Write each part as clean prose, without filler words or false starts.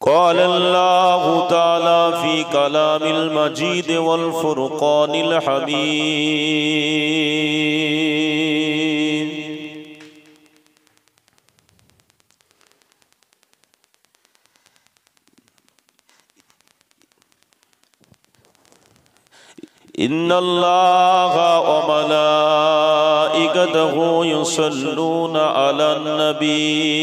قال الله تعالى في كلام المجيد والفرقان الحميد إن الله وملائكته يصلون على النبي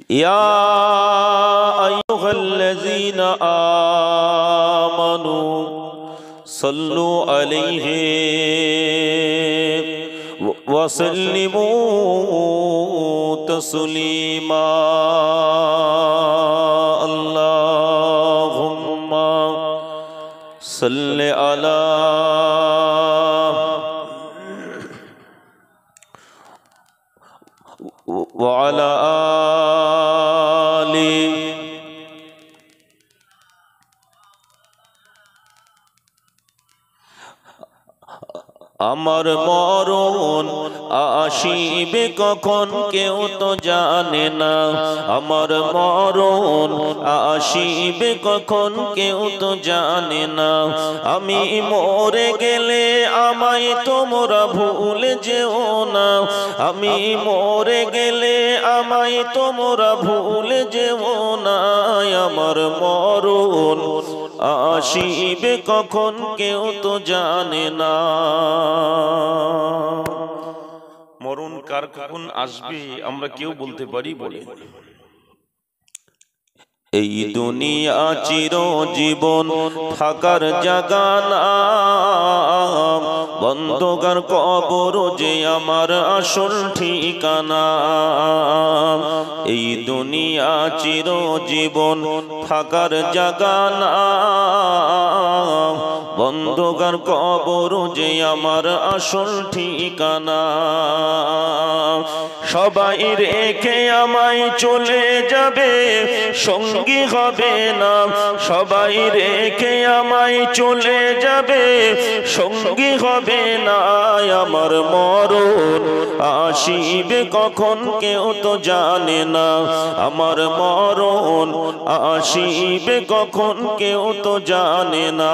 يا أيها الذين آمنوا صلوا عليه وسلموا تسليما اللهم صل على وعلى آل আমার মরণ আসিবে কখন কেউ তো জানে না আমার মরণ আসিবে কখন কেউ তো জানে না আমি মরে গেলে আমায় তোমরা ভুলে যেও না আমি মরে গেলে আমায় তোমরা ভুলে যেও না আমার মরণ আসিবে কখন কেউ তো জানে না মরণ কার কখন আসবে আমরা কেউ বলতে পারি বলে এই দুনিয়া চিরজীবন থাকার জায়গা না বন্ধকার কবর যে আমার আসল ঠিকানা এই দুনিয়া চিরজীবন থাকার জায়গা না বন্ধকার কবর যে আমার আসল ঠিকানা সবাই রেখে আমায় চলে যাবে সঙ্গী হবে না সবাই রেখে আমায় চলে যাবে সঙ্গী হবে না আমার মরণ আসিবে কখন কেউ তো জানে না আমার মরণ আসিবে কখন কেউ তো জানে না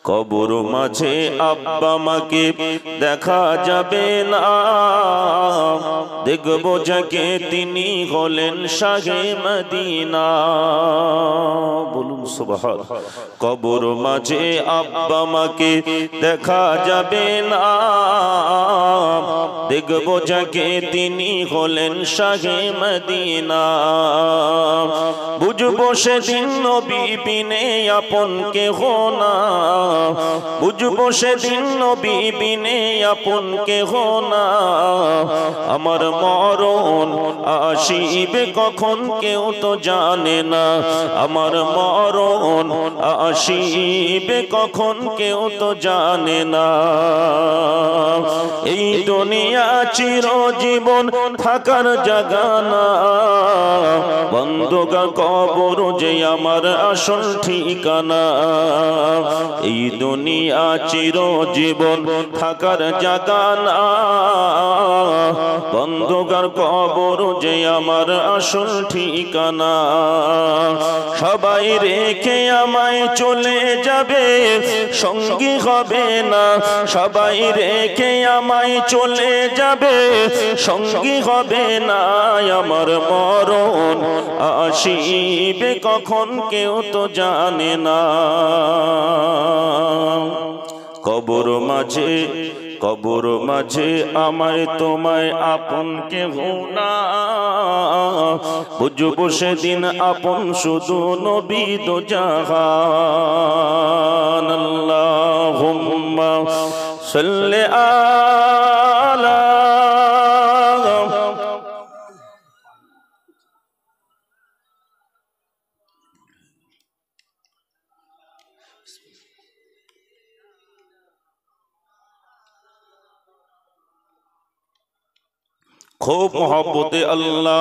কবর মাঝে আব্বা মাকে দেখা যাবে না দেখব যাকে তিনি হলেন শাহে মদিনা বলুন সুবহান কবর মাঝে আব্বা মাকে দেখা যাবে না দেখব যাকে তিনি হলেন শাহে মদিনা বুঝবো সেদিন নবী বিনে আপন কেহ না বুঝবো সেদিন নবী বিনে আপন কেহ না আমার মরণ আসিবে কখন কেউ তো জানে না আমার মরণ আসিবে কখন কেউ তো জানে না এই দুনিয়া চিরজীবন থাকার জায়গা না বন্ধকার কবর যে আমার আসল ঠিকানা এই দুনিয়া চিরজীবন থাকার জায়গা না বন্ধকার কবর যে আমার আসল ঠিকানা সবাই রেখে আমায় চলে যাবে সঙ্গী হবে না সবাই রেখে আমায় চলে যাবে সঙ্গী হবে না আমার মরণ আসিবে কখন কেউ তো জানে না কবর মাঝে আমায় তোমায় আপন কেহ না বুঝবো সেদিন আপন শুধু নবী দো জাহান আল্লাহুম্মা সাল্লি আলা खूब मोहब्बत अल्लाहुम्मा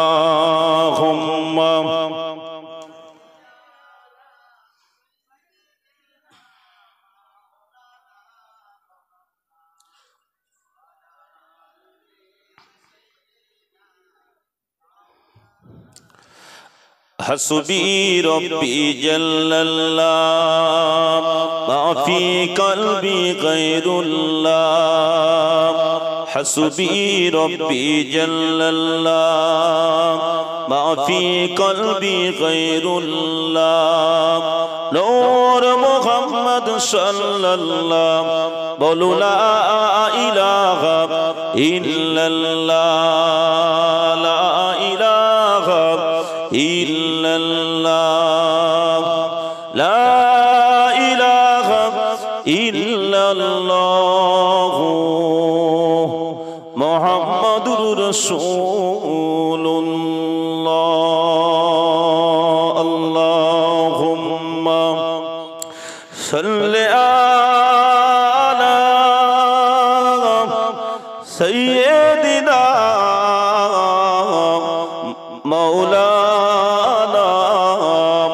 हस्बी रब्बी जल्लल्लाह माफी कल्बी गैरुल्लाह हस्बी रब्बी जल्लल्लाह माफी कल्बी गैरुल्लाह नूर मुहम्मद सल्लल्लाह बोलो ला इलाहा इल्लल्लाह ला इलाहा इल्लल्लाह ला इलाहा इल्लल्लाह मुहम्मदुर रसूलुल्लाह अल्लाहुम्मा सल्लि अला सय्यिदिना मौलाना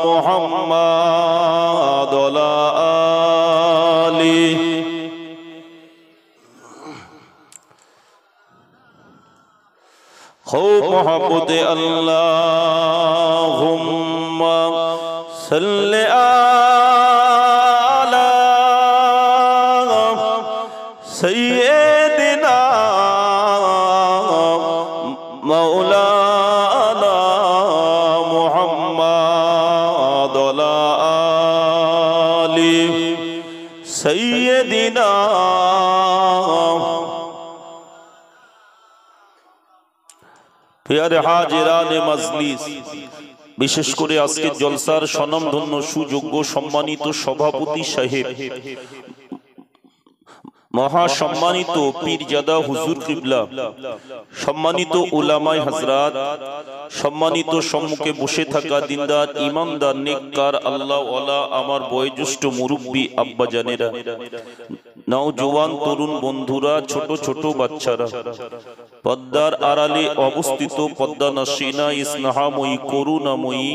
मुहम्मद व आली खूब मोहब्बत अल्लाहुम्मा सल्लि अला सय्यिदिना मौलाना मुहम्मद व आली सय्यिदिना। प्यारे हाजिराने मजलिस, विशेष करे आजके जलसार सनमधन्य सुयोग्य सम्मानित सभापति साहेब महासम्मानित पीरजादा हुजूर किबला सम्मानित उलामाए हजरात सम्मानित सम्मुखे बसे थाका दिनदार ईमानदार नेककार आल्लाहवाला आमार बयोज्येष्ठ मुरब्बी आब्बा जानेरा नौजवान तरुण बंधुरा छोट छोट बाच्चारा पद्मार आड़ाले अवस्थित पद्मानासिना स्नेहामयी करुणामयी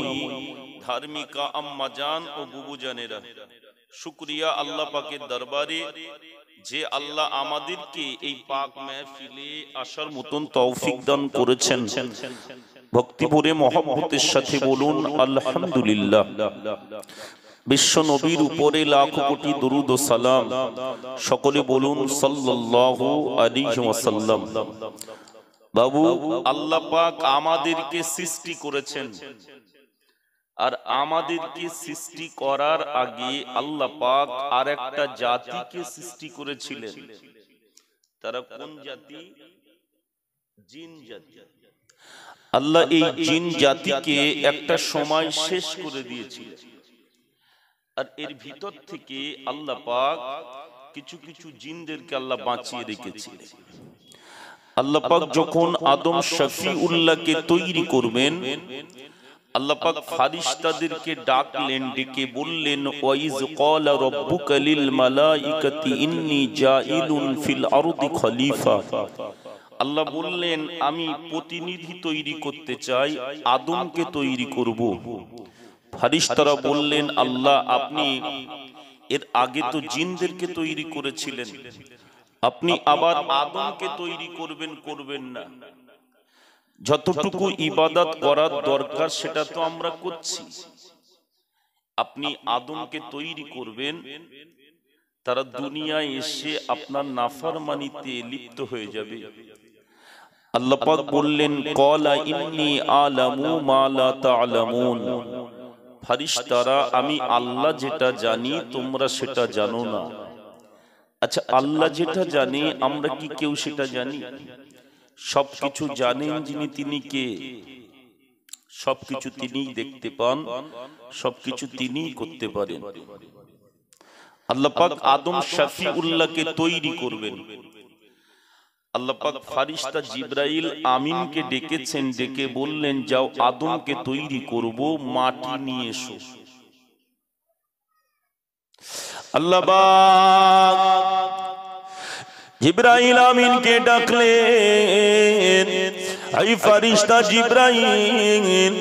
धार्मिका आम्मा जान ओ बुबु जानेरा शुक्रिया आल्लाह पाकेर दरबारे जे आल्लाह आमादेरके एई पाक महफिले आसार मतन तौफिक दान करेछेन। भक्ति भरे मोहब्बतेर साथे बोलुन आलहामदुलिल्लाह। विश्व नबीर उपरे लाखो कोटी दरूद ओ सालाम सकले बोलुन सल्लल्लाहु अलैहि वसल्लम। बाबू आल्लाह पाक आमादेरके सृष्टि करेछेन और आमादेरके सृष्टि करार आगे आल्लाह पाक आरेकटा जातिके सृष्टि करेछिलेन। तारा कोन जाति? जिन जाति। आल्लाह এই জিন জাতিকে একটা সময় শেষ করে দিয়েছিলেন আর এর ভিতর থেকে আল্লাহ পাক কিছু কিছু জিনদেরকে আল্লাহ বাঁচিয়ে রেখেছিলেন। আল্লাহ পাক যখন আদম শফিউল্লাহকে তৈরি করবেন আল্লাহ পাক ফারিস্তাদেরকে ডাকলেন, ডেকে বললেন ওয়াইজ ক্বালা রাব্বুকা লিল মালাইকাতি ইন্নী জাইলুন ফিল আরদি খলিফা। আল্লাহ বললেন আমি প্রতিনিধি তৈরি করতে চাই, আদমকে তৈরি করব। ফারিস্তারা বললেন আল্লাহ আপনি এর আগে তো জিনদেরকে তৈরি করেছিলেন, আপনি আবার আদমকে তৈরি করবেন করবেন না? যতটুকু ইবাদত করার দরকার সেটা তো আমরা করছি, আপনি আদমকে তৈরি করবেন, তারা দুনিয়ায় এসে আপনার নাফরমানিতে লিপ্ত হয়ে যাবে। আল্লাহ পাক বললেন ক্বালা ইন্নী আ'লামু মা লা তা'লামুন। ফারিস্তারা আমি আল্লাহ যেটা জানি তোমরা সেটা জানো না। আচ্ছা আল্লাহ যেটা জানে আমরা কি কেউ সেটা জানি? সবকিছু জানেন যিনি তিনি কে? সবকিছু তিনিই দেখতে পান, সবকিছু তিনিই করতে পারেন। আল্লাহ পাক আদম শফিউল্লাহকে তৈরি করবেন। আল্লাহ পাক ফারিস্তা জিবরাইল আমিনকে ডেকেছেন, ডেকে বললেন যাও আদমকে তৈরি করব, মাটি নিয়ে এসো। আল্লাহ পাক জিবরাইল আমিনকে ডাকলেন, এই ফেরেশতা জিবরাইল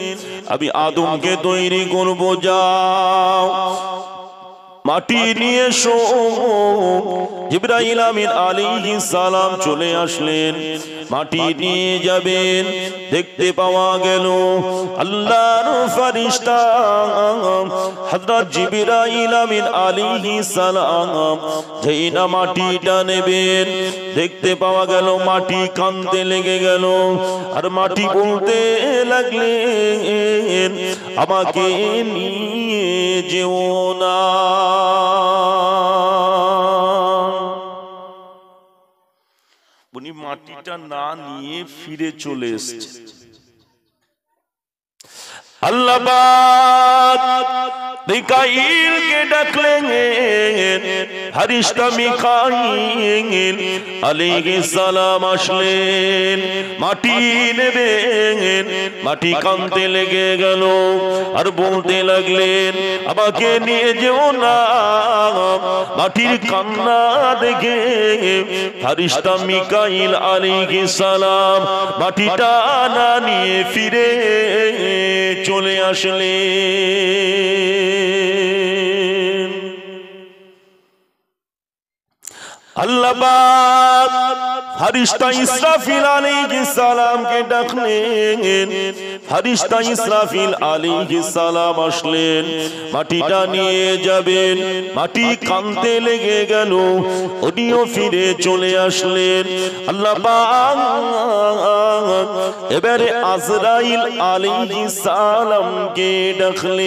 আমি আদমকে তৈরি করব, যাও মাটি নিয়ে এসো। জিবরাইল আমিন আলাইহিস সালাম চলে আসলেন, মাটি নিয়ে যাবেন। দেখতে পাওয়া গেল আল্লাহর ফেরেশতা হযরত জিবরাইল আমিন আলাইহিস সালাম যেই না মাটিটা নেবেন, দেখতে পাওয়া গেল মাটি কাঁদতে লেগে গেল। আর মাটি বলতে লাগলেন, আমাকে নিয়ে যেও না। উনি মাটিটা না নিয়ে ফিরে চলে এসেছে। আল্লাহ পাক মিকাইলকে ডাকলেন, ফেরেশতা মিকাইল আলাইহিস সালাম আসলেন, মাটি নেবেন। মাটি কাঁদতে লেগে গেল আর বলতে লাগলেন, আমাকে নিয়ে যেও না। মাটির কান্না দেখে ফেরেশতা মিকাইল আলাইহিস সালাম মাটিটা না নিয়ে ফিরে চলে আসলেন। আল্লাহ পাক ফেরেশতা ইসরাফিল আলাইহিস সালামকে ডাকলেন, ফেরেশতা ইসরাফিল আলাইহিস সালাম আসলেন, মাটিটা নিয়ে যাবেন। মাটি কাঁদতে লেগে গেল, উনিও ফিরে চলে আসলেন। আল্লাহ পাক এবারে আজরাইল আলাইহিস সালামকে ডাকলেন।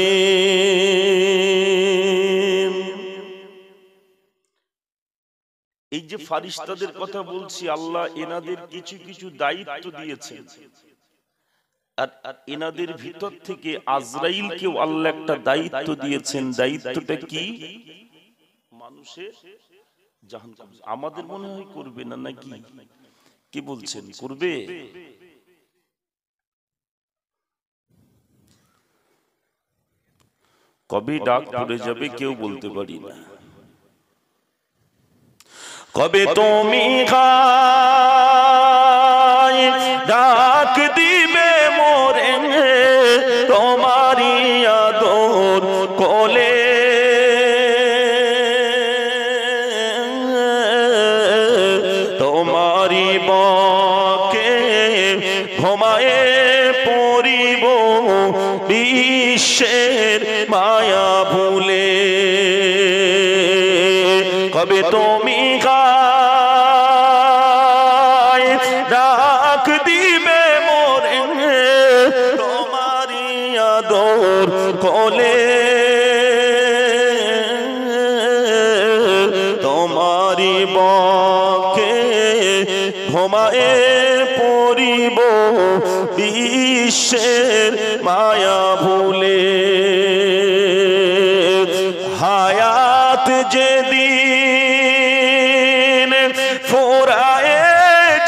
এই যে ফেরেশতাদের কথা বলছি, আল্লাহ এনাদের কিছু কিছু দায়িত্ব দিয়েছেন, আর এনাদের ভিতর থেকে আজরাইলকেও আল্লাহ একটা দায়িত্ব দিয়েছেন। দায়িত্বটা কি? মানুষের জাহান কবজ। আমাদের মনে হয় করবে না, নাকি কি বলছেন? করবে? কবে ডাক পড়ে যাবে কেউ বলতে পারি না। কবে তুমি গায় ডাক দিবে মোরে, তোমারি আদর কোলে তোমারি বকে ঘুমায়ে পড়িব বিশ্বের মায়া ভুলে। কবে তুমি গায় ডাক দিবে মোরে, তোমারি আদর কোলে তোমারি বকে ঘুমায়ে পড়িব বিশ্বের মায়া ভুলে। হায়াত যেদিন ফুরায়ে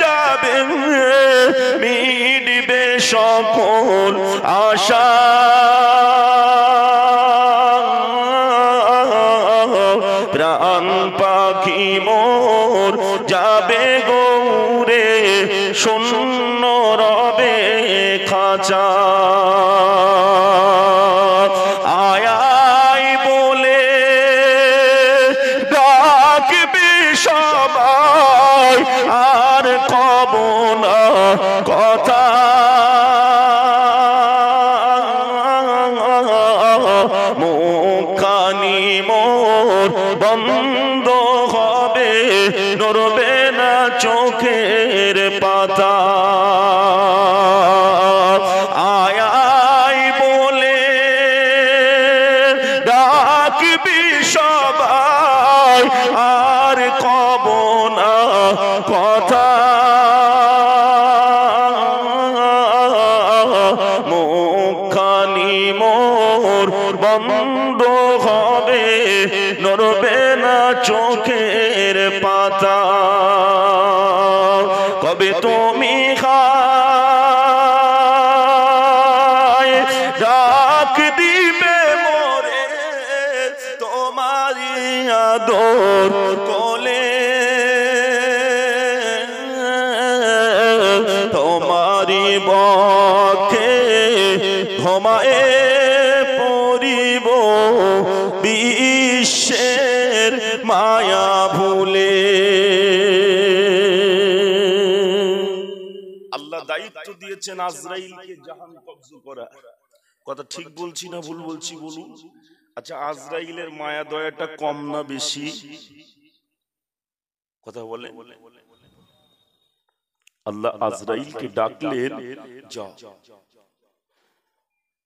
যাবে, মিটবে সকল আশা। প্রাণ পাখি মোর যাবে গৌরে, শূন্য রবে খাঁচা। আয় বলে ডাকবে সবাই, আর কব না কথা। মুখখানি মোর বন্ধ হবে, নড়বে না চোখের পাতা। আয় বলে ডাকবি সবাই, আর কব না কথা। মুখখানি মোর বন্ধ হবে, নড়বে না চোখের পাতা। কবে তুমি খায় ডাক দিবে মোরে, তোমারি আদর কোলে তোমারি ঘুমায়ে পড়িব বিশ্বের মায়া ভুলে। আল্লাহ দায়িত্ব দিয়েছেন আজরাইলকে জাহান কবজ করা। কথা ঠিক বলছি না ভুল বলছি বলুন? আচ্ছা, আজরাইলের মায়া দয়াটা কম না বেশি? কথা বলে। আল্লাহ আজরাইলকে ডাকলেন, যাও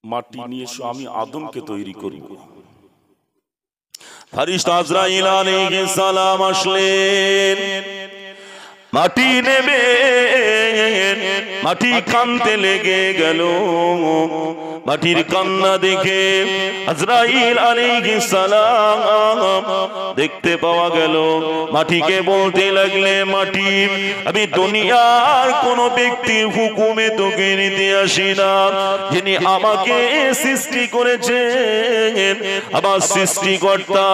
মাটি নিয়ে এসো, আমি আদমকে তৈরি করব। ফেরেশতা আজরাইল আলাইহিস সালাম আসলেন, মাটি নেবে, মাটি কাঁদতে লেগে গেল। মাটির কান্না দেখে আজরাইল আলাইহিস সালাম দেখতে পাওয়া গেল। মাটিকে বলতে লাগলে, মাটি আমি দুনিয়ার কোন ব্যক্তির হুকুমে তোকে নিতে আসি না, যিনি আমাকে সৃষ্টি করেছেন, আমার সৃষ্টিকর্তা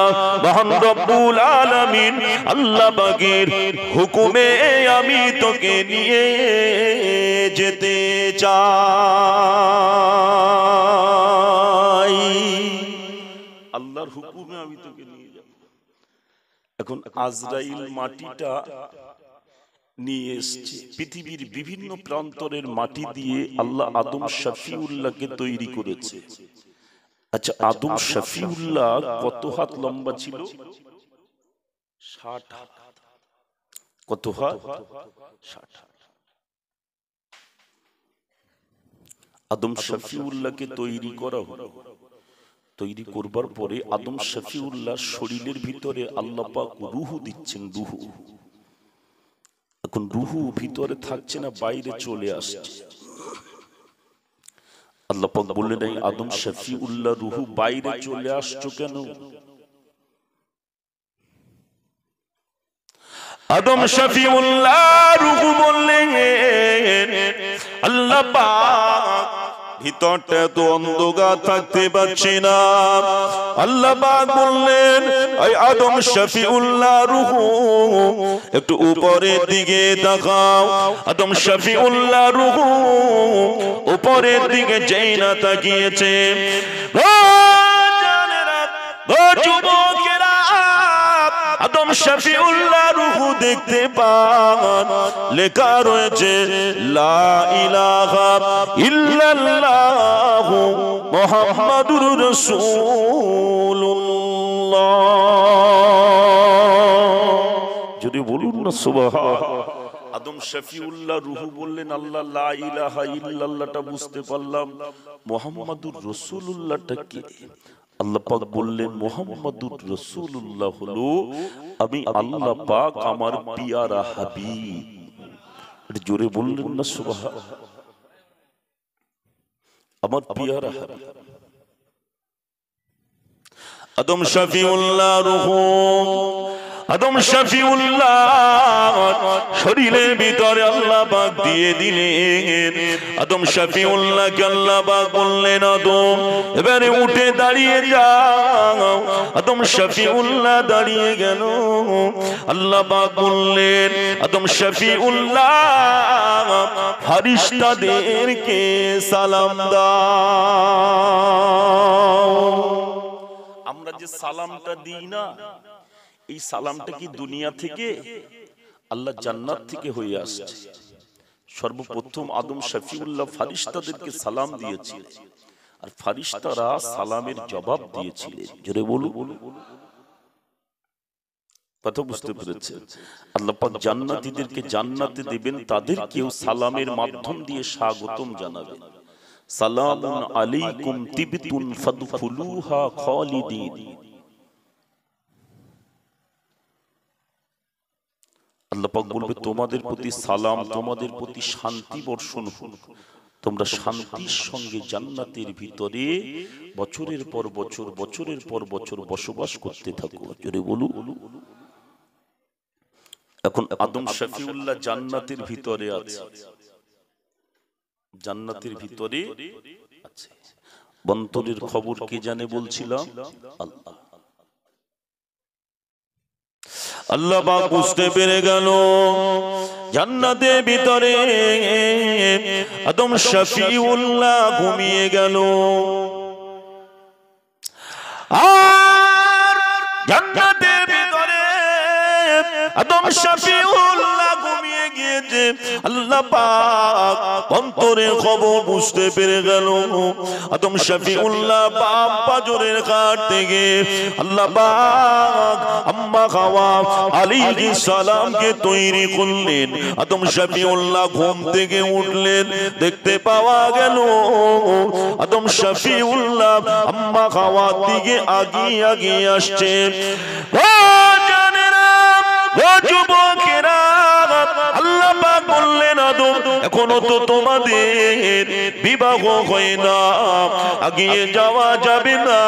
মহান রব্বুল আলামিন আল্লাহ পাকের হুকুমে আমি তোকে নিয়ে যেতে চাই। আল্লাহর হুকুমে আমি তোকে নিয়ে যাব। এখন আজরাইল মাটিটা নিয়ে এসেছে, পৃথিবীর বিভিন্ন প্রান্তরের মাটি দিয়ে আল্লাহ আদম শফিউল্লাহকে তৈরি করেছে। আচ্ছা, আদম শফিউল্লাহ কত হাত লম্বা ছিল? 60 হাত। কত হাত? 60 হাত। আদম শফিউল্লাহকে তৈরি করা হলো। তৈরি করবার পরে আদম শফিউল্লাহর শরীরের ভিতরে আল্লাহ পাক রূহ দিচ্ছেন, রূহ। এখন রূহ ভিতরে থাকছে না, বাইরে চলে আসছে। আল্লাহ পাক বললেন, এই আদম শফিউল্লাহ রূহ বাইরে চলে আসছো কেন? আদম শফিউল্লাহ রূহ বললেন, আল্লাহ পাক ভিতরটা তো অন্ধকার, থাকতে পারছি না। আল্লাহ পাক বললেন, এই আদম শফিউল্লাহ রূহ একটু উপরের দিকে তাকাও। আদম শফিউল্লাহ রূহ উপরের দিকে যেই না তাকিয়েছে, যুবকেরা আদম শফিউল্লাহ রূহ দেখতে পান, লেখা রয়েছে লা ইলাহা ইল্লাল্লাহু মুহাম্মাদুর রাসূলুল্লাহ। যদি বলুন না সুবহানাল্লাহ। আদম শফিউল্লাহ রূহ বললেন, আল্লাহ লা ইলাহা ইল্লাল্লাহটা বুঝতে পারলাম, মুহাম্মাদুর রাসূলুল্লাহটা কি? আল্লাহ পাক বললেন, মুহাম্মাদুর রাসূলুল্লাহ হলো আমি আল্লাহ পাক আমার পিয়ারা হাবিব। জোরে বললেন না সুবহানাল্লাহ। আমার পিয়ারা হাবিব আদম শফিউল্লাহ রূহ। আদম শফিউল্লাহ শরীরের ভিতরে আল্লাহ পাক দিয়ে দিলেন। আদম শফিউল্লাহকে আল্লাহ পাক বললেন, আদম এবারে উঠে দাঁড়িয়ে যাও। আদম শফিউল্লাহ দাঁড়িয়ে গেল। আল্লাহ পাক বললেন, আদম শফিউল্লাহ ফেরেশতাদেরকে সালাম দাও। আমরা যে সালামটা দিই না, এই সালামটা কি দুনিয়া থেকে? আল্লাহ জান্নাত থেকে হয়ে আসছে। সর্বপ্রথম আদম শফিউল্লাহ ফেরেশতাদেরকে সালাম দিয়েছিলেন, আর ফেরেশতারা সালামের জবাব দিয়েছিলেন। জোরে বলুন। কথা বুঝতে পেরেছেন? আল্লাহ পাক জান্নাতীদেরকে জান্নাতে দেবেন, তাদেরকেও সালামের মাধ্যম দিয়ে স্বাগতম জানাবেন। সালামুন আলাইকুম তিবতুন ফাদখুলুহা খালিদিন। আল্লাহ পাক বলবে, তোমাদের প্রতি সালাম, তোমাদের প্রতি শান্তি বর্ষণ হোক, তোমরা শান্তির সঙ্গে জান্নাতের ভিতরে বছরের পর বছর, বছরের পর বছর বসবাস করতে থাকো। জোরে বলুন। এখন আদম শফিউল্লাহ জান্নাতের ভিতরে আছে, জান্নাতের ভিতরে আছে। বন্তরের খবর কে জানে বলছিলাম? আল্লাহ। আল্লাহ পাক বুঝতে পেরে গেল জান্নাতের ভিতরে আদম শফিউল্লাহ ঘুমিয়ে গেল। আর জান্নাতের ভিতরে আদম শফিউল্লাহ ঘুমিয়ে গিয়েছে। আল্লাহ পাক অন্তরের খবর বুঝতে পেরে গেল। আদম শফিউল্লাহ বাপ পাজরের ঘাট থেকে আল্লাহ পাক আম্মা হাওয়া আলাইহিস সালামকে তৈরি করলেন। আদম শফিউল্লাহ ঘুম থেকে উঠলেন, দেখতে পাওয়া গেল আদম শফিউল্লাহ আম্মা হাওয়ার দিকে আগিয়ে আসছে। আল্লাহ পাক বললেন আদম এখনো তো তোমাদের বিবাহ হয় না, আগিয়ে যাওয়া যাবে না,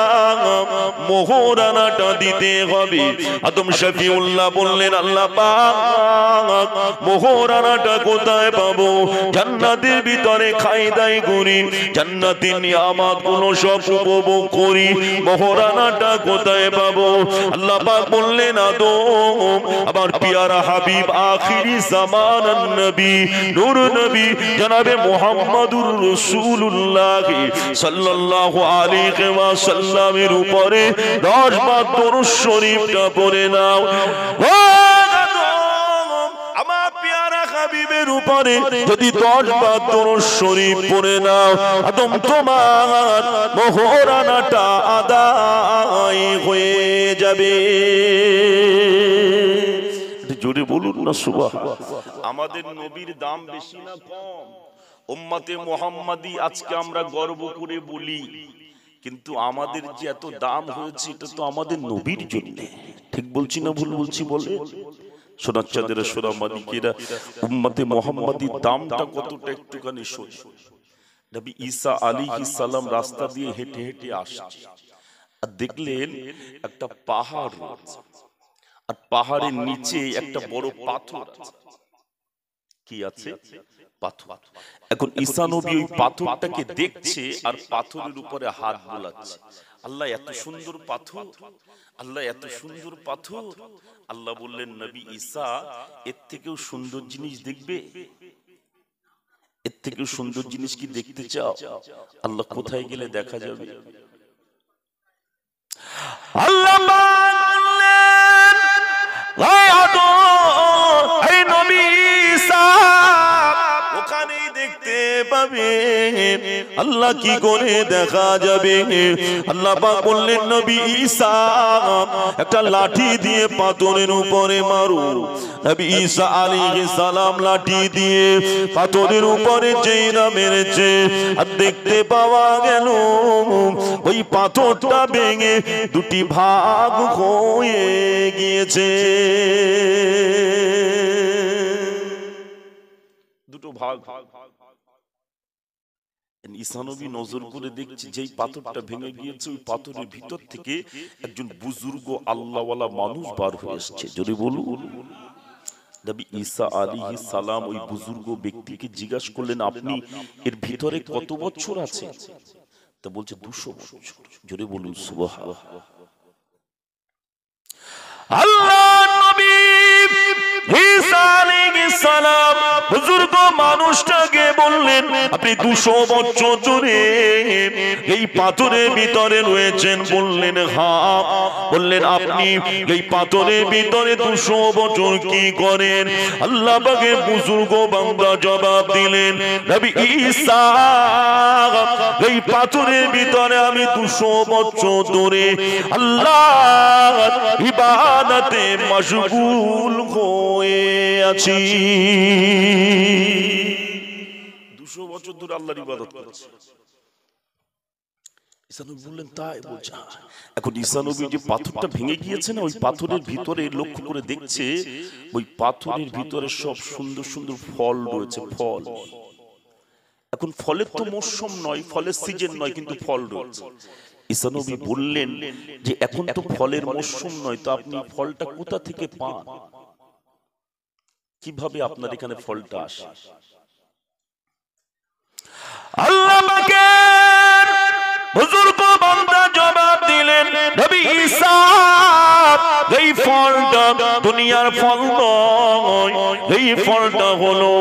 মোহরানাটা দিতে হবে। আদম শফিউল্লাহ বললেন আল্লাহ পাক মোহরানাটা কোথায় পাবো? জান্নাতের ভিতরে খাই দাই করি, জান্নাতের নিয়ামত গুলো সব উপভোগ করি, মোহরানাটা কোথায় পাবো? আল্লাহ পাক বললেন আদম আমার পিয়ারা হাবিব আখিরি জামানার নবী নূর নবী জনাবে মুহাম্মদুর রাসূলুল্লাহ সাল্লাল্লাহু আলাইহি ওয়াসাল্লামের উপরে 10 বার দরুদ শরীফটা পড়ে নাও। আমার পিয়ারা হাবিবের উপরে যদি 10 বার দরুদ শরীফ পড়ে নাও আদম তোমার মোহরানাটা আদায় হয়ে যাবে। জোরে বলুন না সুবহানাল্লাহ। আমাদের নবীর দাম বেশি না কম? উম্মতে মুহাম্মাদি আজকে আমরা গর্ব করে বলি, কিন্তু আমাদের যে এত দাম হয়েছে এটা তো আমাদের নবীর জন্য। ঠিক বলছি না ভুল বলছি? বলে সোনার চাঁদেরা সোনা মালিকেরা উম্মতে মুহাম্মাদির দামটা কতটা একটুখানি শোনে। নবী ঈসা আলাইহিস সালাম রাস্তা দিয়ে হেঁটে হেঁটে আসছে আর দেখলেন একটা পাহাড় রয়েছে, আর পাহাড়ের নিচে একটা বড় পাথর আছে। কি আছে? পাথর। এখন ঈসা নবী ওই পাথরটাকে দেখছে আর পাথরের উপরে হাত বোলাচ্ছে। আল্লাহ এত সুন্দর পাথর, আল্লাহ এত সুন্দর পাথর। আল্লাহ বললেন নবী ঈসা এর থেকেও সুন্দর জিনিস দেখবে? এর থেকেও সুন্দর জিনিস কি দেখতে চাও? আল্লাহ কোথায় গেলে দেখা যাবে? আল্লাহ ওখানেই দেখতে পাবে। আল্লাহ কি করে দেখা যাবে? আল্লাহ পাক বললেন নবী ঈসা একটা লাঠি দিয়ে পাথরের উপরে মারো। নবী ঈসা আলাইহিস সালাম লাঠি দিয়ে পাথরের উপরে যেই না মেরেছে আর দেখতে পাওয়া গেল ওই পাথরটা ভেঙে দুটি ভাগ হয়ে গিয়েছে। দুটো ভাগ। ঈসা নবী নজর করে দেখছে যেই পাথরটা ভেঙে গিয়েছে ওই পাথরের ভিতর থেকে একজন বুজুর্গ আল্লাহওয়ালা মানুষ বার হয়ে এসেছে। যদি বলুন নবী ঈসা আলাইহিস সালাম ওই বুজুর্গ ব্যক্তিকে জিজ্ঞাসা করলেন আপনি এর ভিতরে কত বছর আছে? তা বলছে 200 বছর। যদি বলুন সুবহানাল্লাহ। আল্লাহর নবী ঈসা আলাইহিস সালাম বুজুর্গ মানুষটাকে বললেন আপনি 200 বছর ধরে এই পাথরের ভিতরে রয়েছেন? বললেন হ্যাঁ। বললেন আপনি এই পাথরের ভিতরে 200 বছর কি করেন? আল্লাহ পাকের বুজুর্গ বান্দা জবাব দিলেন নবী ঈসা এই পাথরের ভিতরে আমি 200 বছর ধরে আল্লাহর ইবাদতে মশগুল হয়ে আছি। 200 বছর ধরে আল্লাহর ইবাদত করছে। ঈসা নবী বললেন তাই? বলছে। এখন ঈসা নবী যে পাথরটা ভেঙে গিয়েছে না ওই পাথরের ভিতরে লক্ষ্য করে দেখছে ওই পাথরের ভিতরে সব সুন্দর সুন্দর ফল রয়েছে। ফল। এখন ফলের তো মৌসুম নয়, ফলের সিজন নয়, কিন্তু ফল রয়েছে। ঈসা নবী বললেন যে এখন তো ফলের মৌসুম নয়, তো আপনি ফলটা কোথা থেকে পান? কিভাবে আপনার এখানে ফলটা আসে? আল্লাহ পাকের বুজুর্গ বান্দা জবাব দিলেন নবী ঈসা এই ফলটা দুনিয়ার ফল নয়, এই ফলটা হলো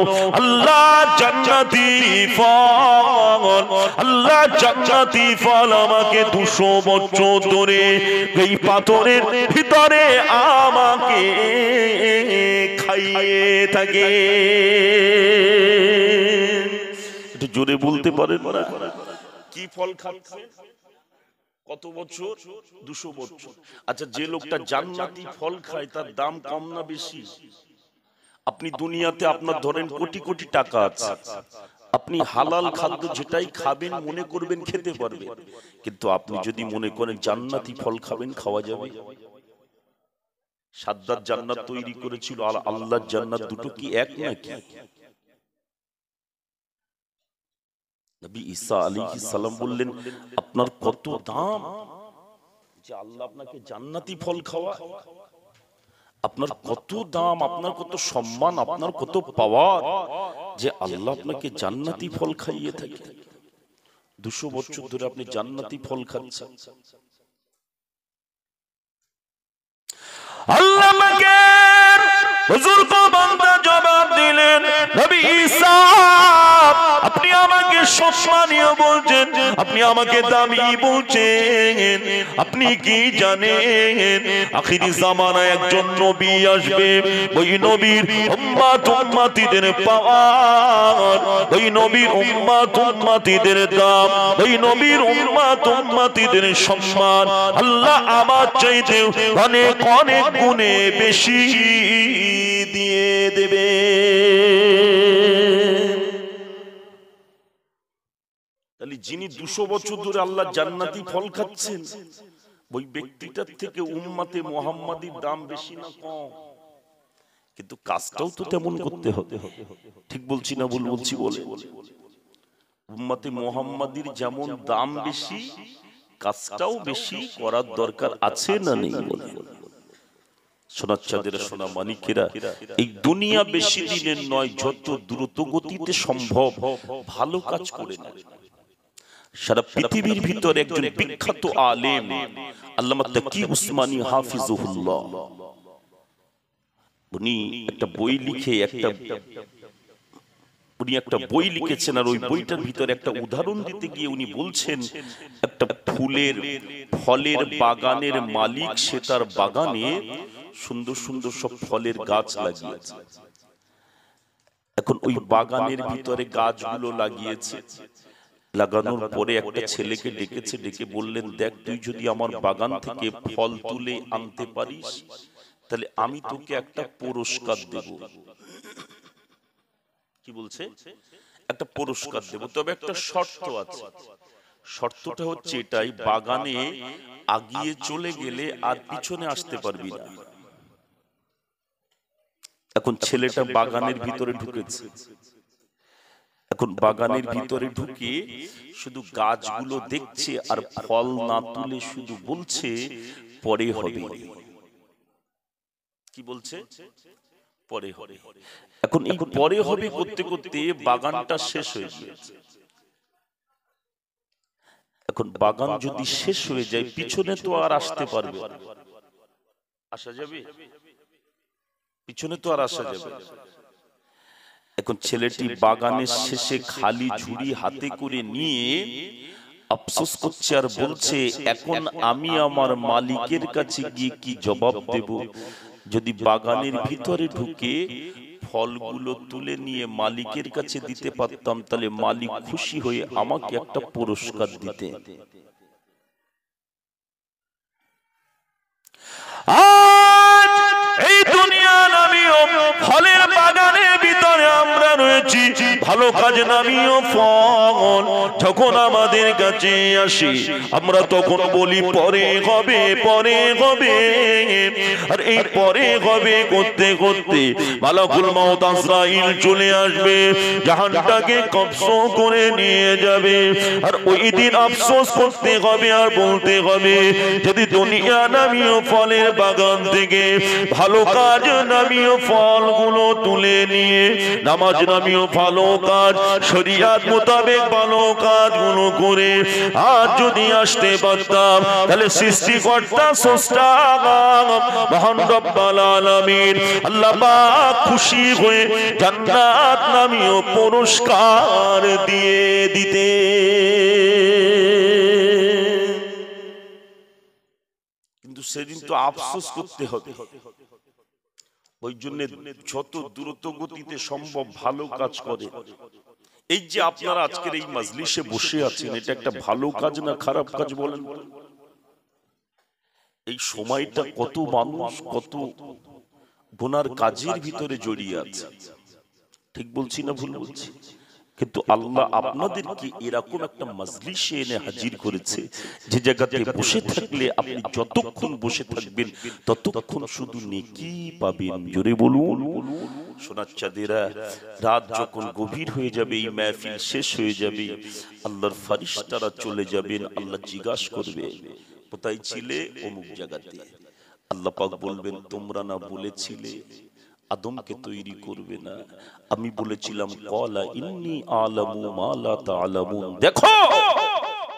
আল্লাহ জান্নাতি ফল। আল্লাহ জান্নাতি ফল আমাকে 200 বছর ধরে এই পাথরের ভিতরে আমাকে খাইয়ে থাকে। একটু জোরে বলতে পারেন না? কি ফল খাচ্ছে? কত বছর? 200 বছর। আচ্ছা, যে লোকটা জান্নাতি ফল খায় তার দাম কম না বেশি? আপনি দুনিয়াতে আপনার ধরেন কোটি কোটি টাকা আছে, আপনি হালাল খাদ্য যেটাই খাবেন মনে করবেন খেতে পারবেন, কিন্তু আপনি যদি মনে করেন জান্নাতি ফল খাবেন, খাওয়া যাবে? সাদ্দাত জান্নাত তৈরি করেছিল আর আল্লাহর জান্নাত দুটো কি এক নাকি? নবী ঈসা আলাইহিস সালাম বললেন, আপনার কত দাম যে আল্লাহ আপনাকে জান্নাতি ফল খাওয়া। আপনার কত দাম, আপনার কত সম্মান, আপনার কত পাওয়ার যে আল্লাহ আপনাকে জান্নাতি ফল খাইয়ে থাকে। 200 বছর ধরে আপনি জান্নাতি ফল খাচ্ছেন। আল্লাহ আমাকে হুজুর তো বান্দা জবাব দিলেন, নবী ঈসা আপনি আমাকে সম্মানীয় বলছেন, আপনি আমাকে দামি বলছেন, আপনি কি জানেন আখিরি জামানায় একজন নবী আসবে, ওই নবীর উম্মত উম্মতিদের পাওয়ার, ওই নবীর উম্মত উম্মতিদের দাম, ওই নবীর উম্মত উম্মতিদের সম্মান আল্লাহ আমার চাইতে অনেক অনেক গুণে বেশি দিয়ে দেবে। তাহলে যিনি 200 বছর ধরে আল্লাহ জান্নাতি ফল খাচ্ছেন, ওই ব্যক্তিটার থেকে উম্মতে মুহাম্মাদির দাম বেশি না কম? কিন্তু কাজটাও তো তেমন করতে হবে, ঠিক বলছি না? বলছি বলে উম্মতে মুহাম্মাদির যেমন দাম বেশি, কাজটাও বেশি করার দরকার আছে না নেই? সোনাচ্চাঁদের সোনা মানিকেরা, এই দুনিয়া বেশি দিনের নয়, যত দ্রুত গতিতে সম্ভব ভালো কাজ করে না। সারা পৃথিবীর ভিতরে একজন বিখ্যাত আলেম আল্লামা তাকি উসমানী হাফিজুহুল্লাহ, উনি একটা বই লিখে উনি একটা বই লিখেছেন, আর ওই বইটার ভিতরে একটা উদাহরণ দিতে গিয়ে উনি বলছেন, একটা ফলের বাগানের মালিক, সে তার বাগানে সুন্দর সুন্দর সব ফলের গাছ লাগিয়েছে। এখন ওই বাগানের ভিতরে গাছগুলো লাগিয়েছে, লাগানোর পরে একটা ছেলেকে ডেকেছে, ডেকে বললেন, দেখ তুই যদি আমার বাগান থেকে ফল তুলে আনতে পারিস তাহলে আমি তোকে একটা পুরস্কার দেব। কি বলছে? একটা পুরস্কার দেব, তবে একটা শর্ত আছে। শর্তটা হচ্ছে এটাই, বাগানে আগিয়ে চলে গেলে আর পিছনে আসতে পারবি না। এখন ছেলেটা বাগানের ভিতরে ঢুকেছে, এখন বাগানের ভিতরে ঢুকে শুধু গাছগুলো দেখছে আর ফল না তুলে শুধু বলছে পরে হবে। কি বলছে? পরে হবে। এখন এই পরে হবে করতে করতে বাগানটা শেষ হয়ে গেছে। এখন বাগান যদি শেষ হয়ে যায়, পিছনে তো আর আসতে পারবে, আসা যাবে? পিছনে তো আর আসা যাবে। এখন ছেলেটি বাগানের শেষে খালি ঝুড়ি হাতে করে নিয়ে আফসোস করছে আর বলছে, এখন আমি আমার মালিকের কাছে গিয়ে কি জবাব দেব? যদি বাগানের ভিতরে ঢুকে ফলগুলো তুলে নিয়ে মালিকের কাছে দিতে পারতাম, তাহলে মালিক খুশি হয়ে আমাকে একটা পুরস্কার দিতে। আজ এই দুনিয়া নামিও ফলের বাগানের ভিতরে আমরা রয়েছি, ভালো কাজ নামিও ফল যখন আমাদের কাছে আসে আমরা তখন বলি পরে হবে, পরে হবে। আর এই পরে হবে করতে করতে মালাকুল মউত আজরাইল চলে আসবে, জাহানটাকে কবজ করে নিয়ে যাবে। আর ওই দিন আফসোস করতে হবে আর বলতে হবে, যদি দুনিয়া নামিও ফলের বাগান থেকে ভালো কাজ নামিও ফলগুলো তুলে নিয়ে, নামাজ নামিও ভালো কাজ, শরিয়াত মোতাবেক ভালো কাজগুলো করে আর যদি আসতে পারতাম, তাহলে সৃষ্টিকর্তা স্রষ্টা মহান রব্বুল আলামিন আল্লাহ পাক খুশি হয়ে জান্নাত নামীয় পুরস্কার দিয়ে দিতে। কিন্তু সেদিন তো আফসোস করতে হবে। ওই জন্য যত দ্রুত গতিতে সম্ভব ভালো কাজ করে। এই যে আপনারা আজকের এই মাজলিসে বসে আছেন, এটা একটা ভালো কাজ না খারাপ কাজ বলেন? এই সময়টা কত মানুষ কত গুনার কাজের ভিতরে জড়িয়ে আছে। ঠিক বলছি না ভুল বলছি? কিন্তু আল্লাহ আপনাদেরকে এরকম একটা মাজলিসে এনে হাজির করেছে, যে জায়গাতে বসে থাকলে আপনি যতক্ষণ বসে থাকবেন ততক্ষণ শুধু নেকি পাবেন। জোরে বলুন। সোনার চাঁদেরা, রাত যখন গভীর হয়ে যাবে, এই মাহফিল শেষ হয়ে যাবে, আল্লাহর ফারিস্তারা চলে যাবেন। আল্লাহ জিজ্ঞাসা করবে, কোথায় ছিলে? অমুক জায়গাতে। আল্লাহ পাক বলবেন, তোমরা না বলেছিলে আদমকে তৈরি করবে না? আমি বলেছিলাম ক্বালা ইন্নী আ'লামু মা লা তা'লামুন। দেখো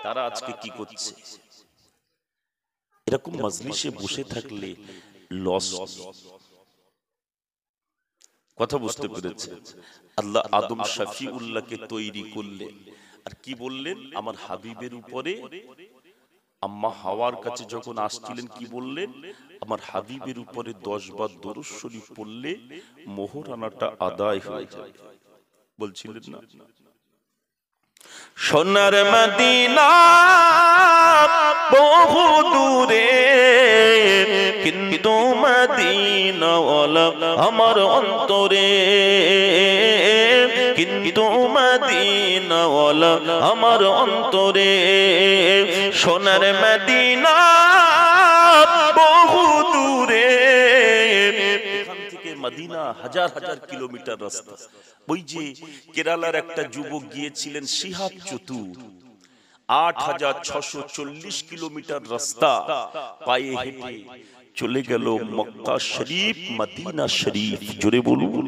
তারা আজকে কি করছে। এরকম মাজলিসে বসে থাকলে লস। কথা বুঝতে পেরেছে? আল্লাহ আদম শাফিউল্লাহকে তৈরি করলেন, আর কি বললেন? আমার হাবিবের উপরে আম্মা হাওয়ার কাছে যখন আসছিলেন কি বললেন? আমার হাবিবের উপরে 10 বার দরুদ শরীফ পড়লে মোহরানাটা আদায় হয়ে যাবে। বলছিলেন না? সোনার মদিনা বহু দূরে, কিন্তু মদিনাওয়ালা আমার অন্তরে, কিন্তু মদিনাওয়ালা আমার অন্তরে। সোনার মদিনা বহু দূরে, এখান থেকে মদিনা হাজার হাজার কিলোমিটার রাস্তা। ওই যে কেরালার একটা যুবক গিয়েছিলেন শিহাব চতুর, 8640 কিলোমিটার রাস্তা পায়ে হেঁটে চলে গেল মক্কা শরীফ, মদিনা শরীফ। জোরে বলুন।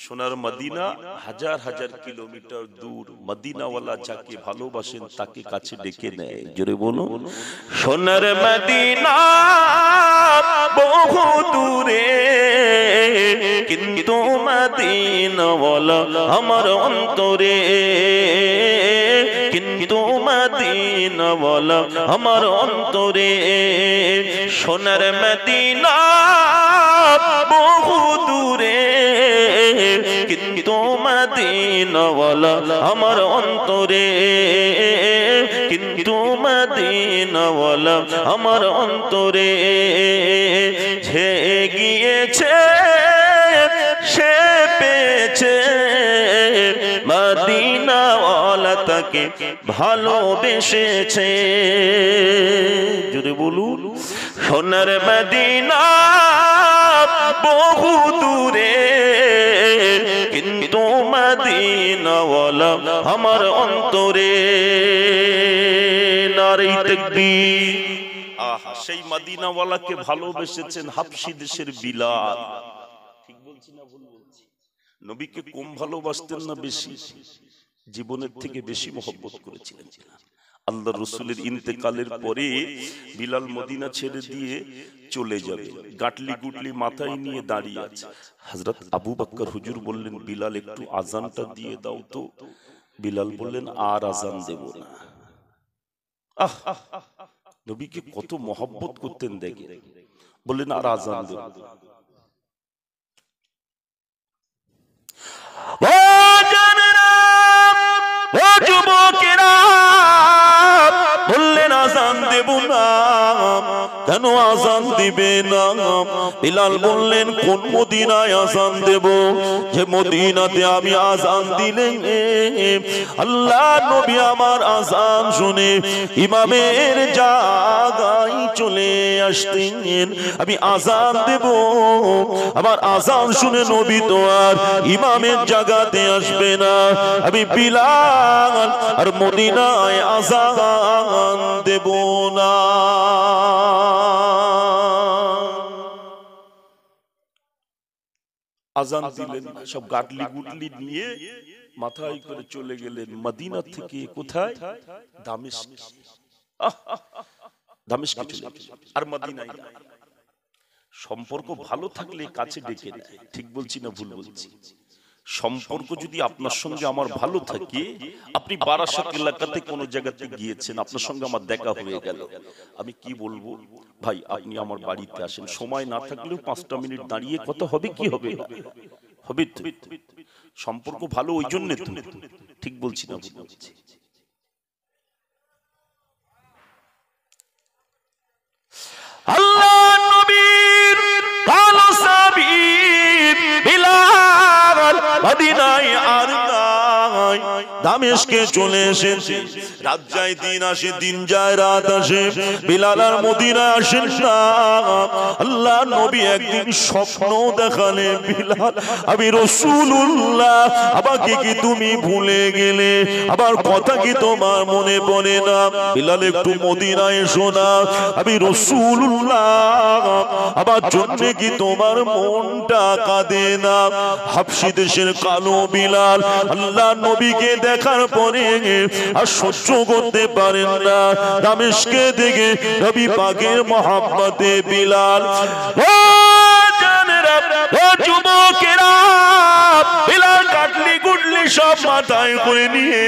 সোনার মদিনা হাজার হাজার কিলোমিটার দূর। মদিনাওয়ালা যাকে ভালোবাসেন তাকে কাছে ডেকে নেয়। জোরে বলুন। সোনার মদিনা বহু দূরে, কিন্তু মদিনাওয়ালা আমার অন্তরে, কিন্তু মদিনাওয়ালা আমার অন্তরে। সোনার মদিনা বহু দূরে, কিন্তু মদিনাওয়ালা আমার অন্তরে, কিন্তু মদিনাওয়ালা আমার অন্তরে। যে গিয়েছে সে পেয়েছে, মদিনাওয়ালা তাকে ভালোবেসেছে। জোরে বলুন। সোনার মদিনা বহু দূরে, কিন্তু মদিনাওয়ালা আমার অন্তরে। নারে তাকবীর। আহা, সেই মদিনাওয়ালাকে ভালোবেসেছেন হাবশী দেশের বিলাল। ঠিক বলছি না ভুল বলছি? নবীকে কম ভালোবাসতেন না বেশি? জীবনের থেকে বেশি মহব্বত করেছিলেন। আল্লাহ রসুলের ইন্তেকালের পরে বিলাল মদিনা ছেড়ে দিয়ে চলে যাবে, গাটলি গুটলি মাথায় নিয়ে দাঁড়িয়ে আছে। হযরত আবু বকর হুজুর বললেন, বিলাল একটু আজানটা দিয়ে দাও তো। বিলাল বললেন, আর আজান দেব না। আহ, নবীকে কত মহব্বত করতেন দেখে। বললেন, আর আজান দেব। ও জানেরা, ও যুবকেরা, বললেন আজান দেব না। কেন আজান দিবে না? বিলাল বললেন, কোন মদিনায় আজান দেব? যে মদিনাতে আমি আজান দিলে আল্লাহ নবী আমার আজান শুনে ইমামের জায়গায় চলে আসতেন। আমি আজান দেব, আমার আজান শুনে নবী তো আর ইমামের জায়গাতে আসবে না। আমি বিলাল আর মদিনায় আজান দেব না। আজান দিলেন, সব গাটলি গুটলি নিয়ে মাথায় করে চলে গেলেন মদিনা থেকে কোথায়? দামেস্ক। দামেস্কে চলে গেলেন, আর মদিনায় নাই। সম্পর্ক ভালো থাকলে কাছে ডেকে নেয়। ঠিক বলছি না ভুল বলছি? সম্পর্ক যদি আপনার সঙ্গে আমার ভালো থাকে, আপনি বারাসাত এলাকাতে কোনো জায়গাতে গিয়েছেন, আপনার সঙ্গে আমার দেখা হয়ে গেল, আমি কি বলবো? ভাই আপনি আমার বাড়িতে আসেন। সময় না থাকলেও 5টা মিনিট দাঁড়িয়ে কথা হবে কি হবে? হবে তো। সম্পর্ক ভালো ওই জন্য তো। ঠিক বলছি না ভুল বলছি? আল্লাহ নবীর কালো সাহাবী বিলাল মদিনায় আর নাই, দামেস্কে চলে এসেছে। রাত যায় দিন আসে, দিন যায় রাত আসে, বিলাল আর মদিনায় আসেন না। আল্লাহ নবী একদিন স্বপ্ন দেখালেন, বিলাল আমি রাসূলুল্লাহ, আমাকে কি তুমি ভুলে গেলে? আবার কথা কি তোমার মনে পড়ে না? বিলাল একটু মদিনায় এসো না, আমি রাসূলুল্লাহ, আমার জন্য কি তোমার মনটা কাঁদে না? হাবশী দেশের কালো বিলাল আল্লাহ নবীকে দেখার পরে আর সহ্য করতে পারেন না। দামেস্কে দেখে নবী পাকের মহব্বতে বিলাল, ও জানেরা, ও যুবকেরা, বিলাল কাটলি গুটলি সব মাথায় করে নিয়ে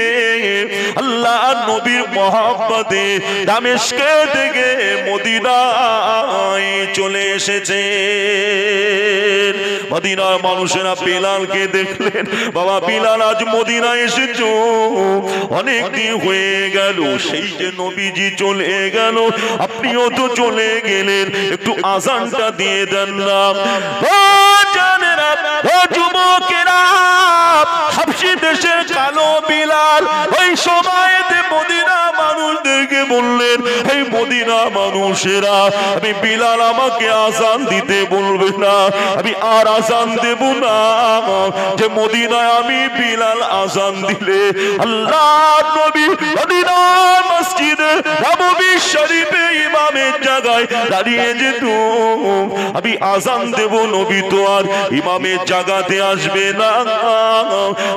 আল্লাহ নবীর মহব্বতে দামেস্কে থেকে মদিনায় চলে এসেছে। মদিনার মানুষেরা বিলালকে দেখলেন, বাবা বিলাল আজ মদিনায় এসেছো, অনেকদিন হয়ে গেল, সেই যে নবীজি চলে গেল আপনিও তো চলে গেলেন, একটু আযানটা দিয়ে দেন না। ও জানেরা, ও যুবকেরা, হাবশী দেশের কালো বিলাল ওই সময়তে মদিনা মানুষদেরকে বললেন, এই মদিনা মানুষেরা, আমি বিলাল আমাকে আযান দিতে বলবে না, আমি আর আযান দেব না, যে মদিনায় আমি বিলাল আযান দিলে আল্লাহর নবী মদিনার মসজিদে নববী শরীফে ইমামের জায়গায় দাঁড়িয়ে যেত, আমি আযান দেব, নবী তো আর ইমামের জায়গাতে আসবে না,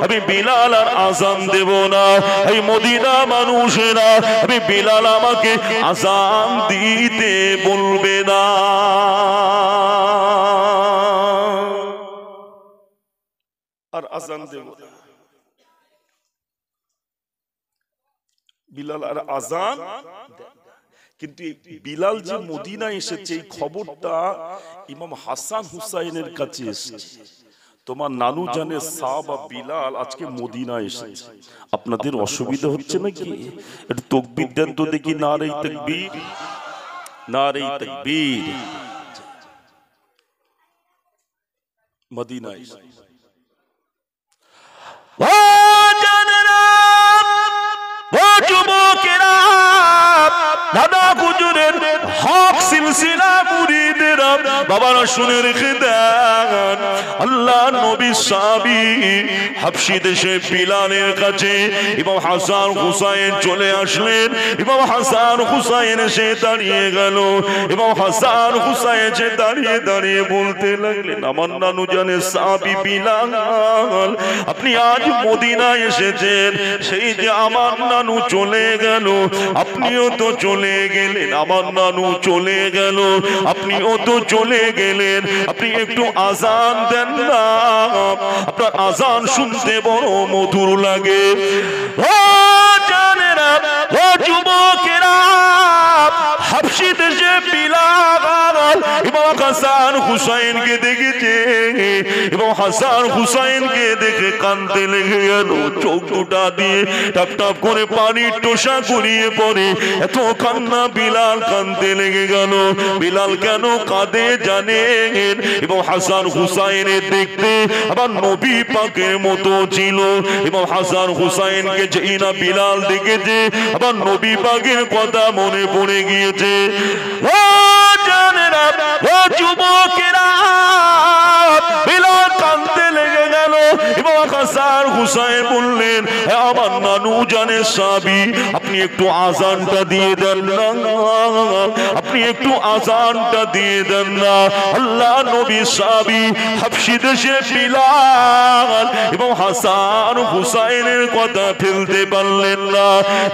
আমি বিলাল আর আযান দেব না। এই মদিনা মানুষেরা, আমি বিলাল আমাকে আযান দিতে বলবে না। আর আযান দেব না। বিলাল আর আযান, কিন্তু বিলাল যে মদিনায় এসেছে এই খবরটা ইমাম হাসান হুসাইনের কাছে এসেছে। তোমার নানু জানে সাহাবা বিলাল আজকে মদিনায় এসেছে, আপনাদের অসুবিধা হচ্ছে নাকি? একটু তাকবীর দেন তো দেখি, নারে তাকবীর, নারে তাকবীর। মদিনায় ও জানেরা, ও যুবকেরা, দাদা হুজুরের হক সিলসিলা মুরিদেরা, বাবারা শুনে রেখে দেন, আল্লাহ নবী সাহাবী হাবশী দেশে বিলালের কাছে ইমাম হাসান হুসাইন চলে আসলেন। ইমাম হাসান হুসাইন এসে দাঁড়িয়ে গেল। ইমাম হাসান হুসাইন এসে দাঁড়িয়ে দাঁড়িয়ে বলতে লাগলেন, আমার নানু জানে সাহাবী বিলাল, আপনি আজ মদিনায় এসেছেন, সেই যে আমার নানু চলে গেল আপনিও তো চলে গেলেন, আমার নানু চলে গেল আপনিও তো চলে গেলেন, আপনি একটু আযান দেন না, আপনার আযান শুনতে বড় মধুর লাগে। ও জানেরা, ও যুবকেরা, হাবশী দেশে বিলাল ইমাম হাসান হুসাইনকে দেখেছে, ইমাম হাসান হুসাইনকে দেখে কাঁদতে লেগে গেল, চোখ দুটা দিয়ে টপ টপ করে পানির টোসা গড়িয়ে পড়ে, এত কান্না বিলাল কাঁদতে লেগে গেল। বিলাল কেন কাঁদে জানেন? ইমাম হাসান হুসাইনের দেখতে আবার নবী পাকের মতো ছিল। ইমাম হাসান হুসাইনকে যেই না বিলাল দেখেছে, আবার নবী পাকের কথা মনে পড়ে গিয়েছে। ও জানেরা, ও যুবকেরা, বিলাল কাঁদতে লেগে গেল। ইমাম হাসান হুসাইন বললেন, আমার নানু জানের সাহাবী, আপনি একটু আজানটা দিয়ে দেন না, আপনি একটু আজানটা দিয়ে দেন না। আল্লাহ নবী সাহাবী হাবশী দেশের বিলাল এবং হাসান হুসাইনের কথা ফেলতে পারলেন না।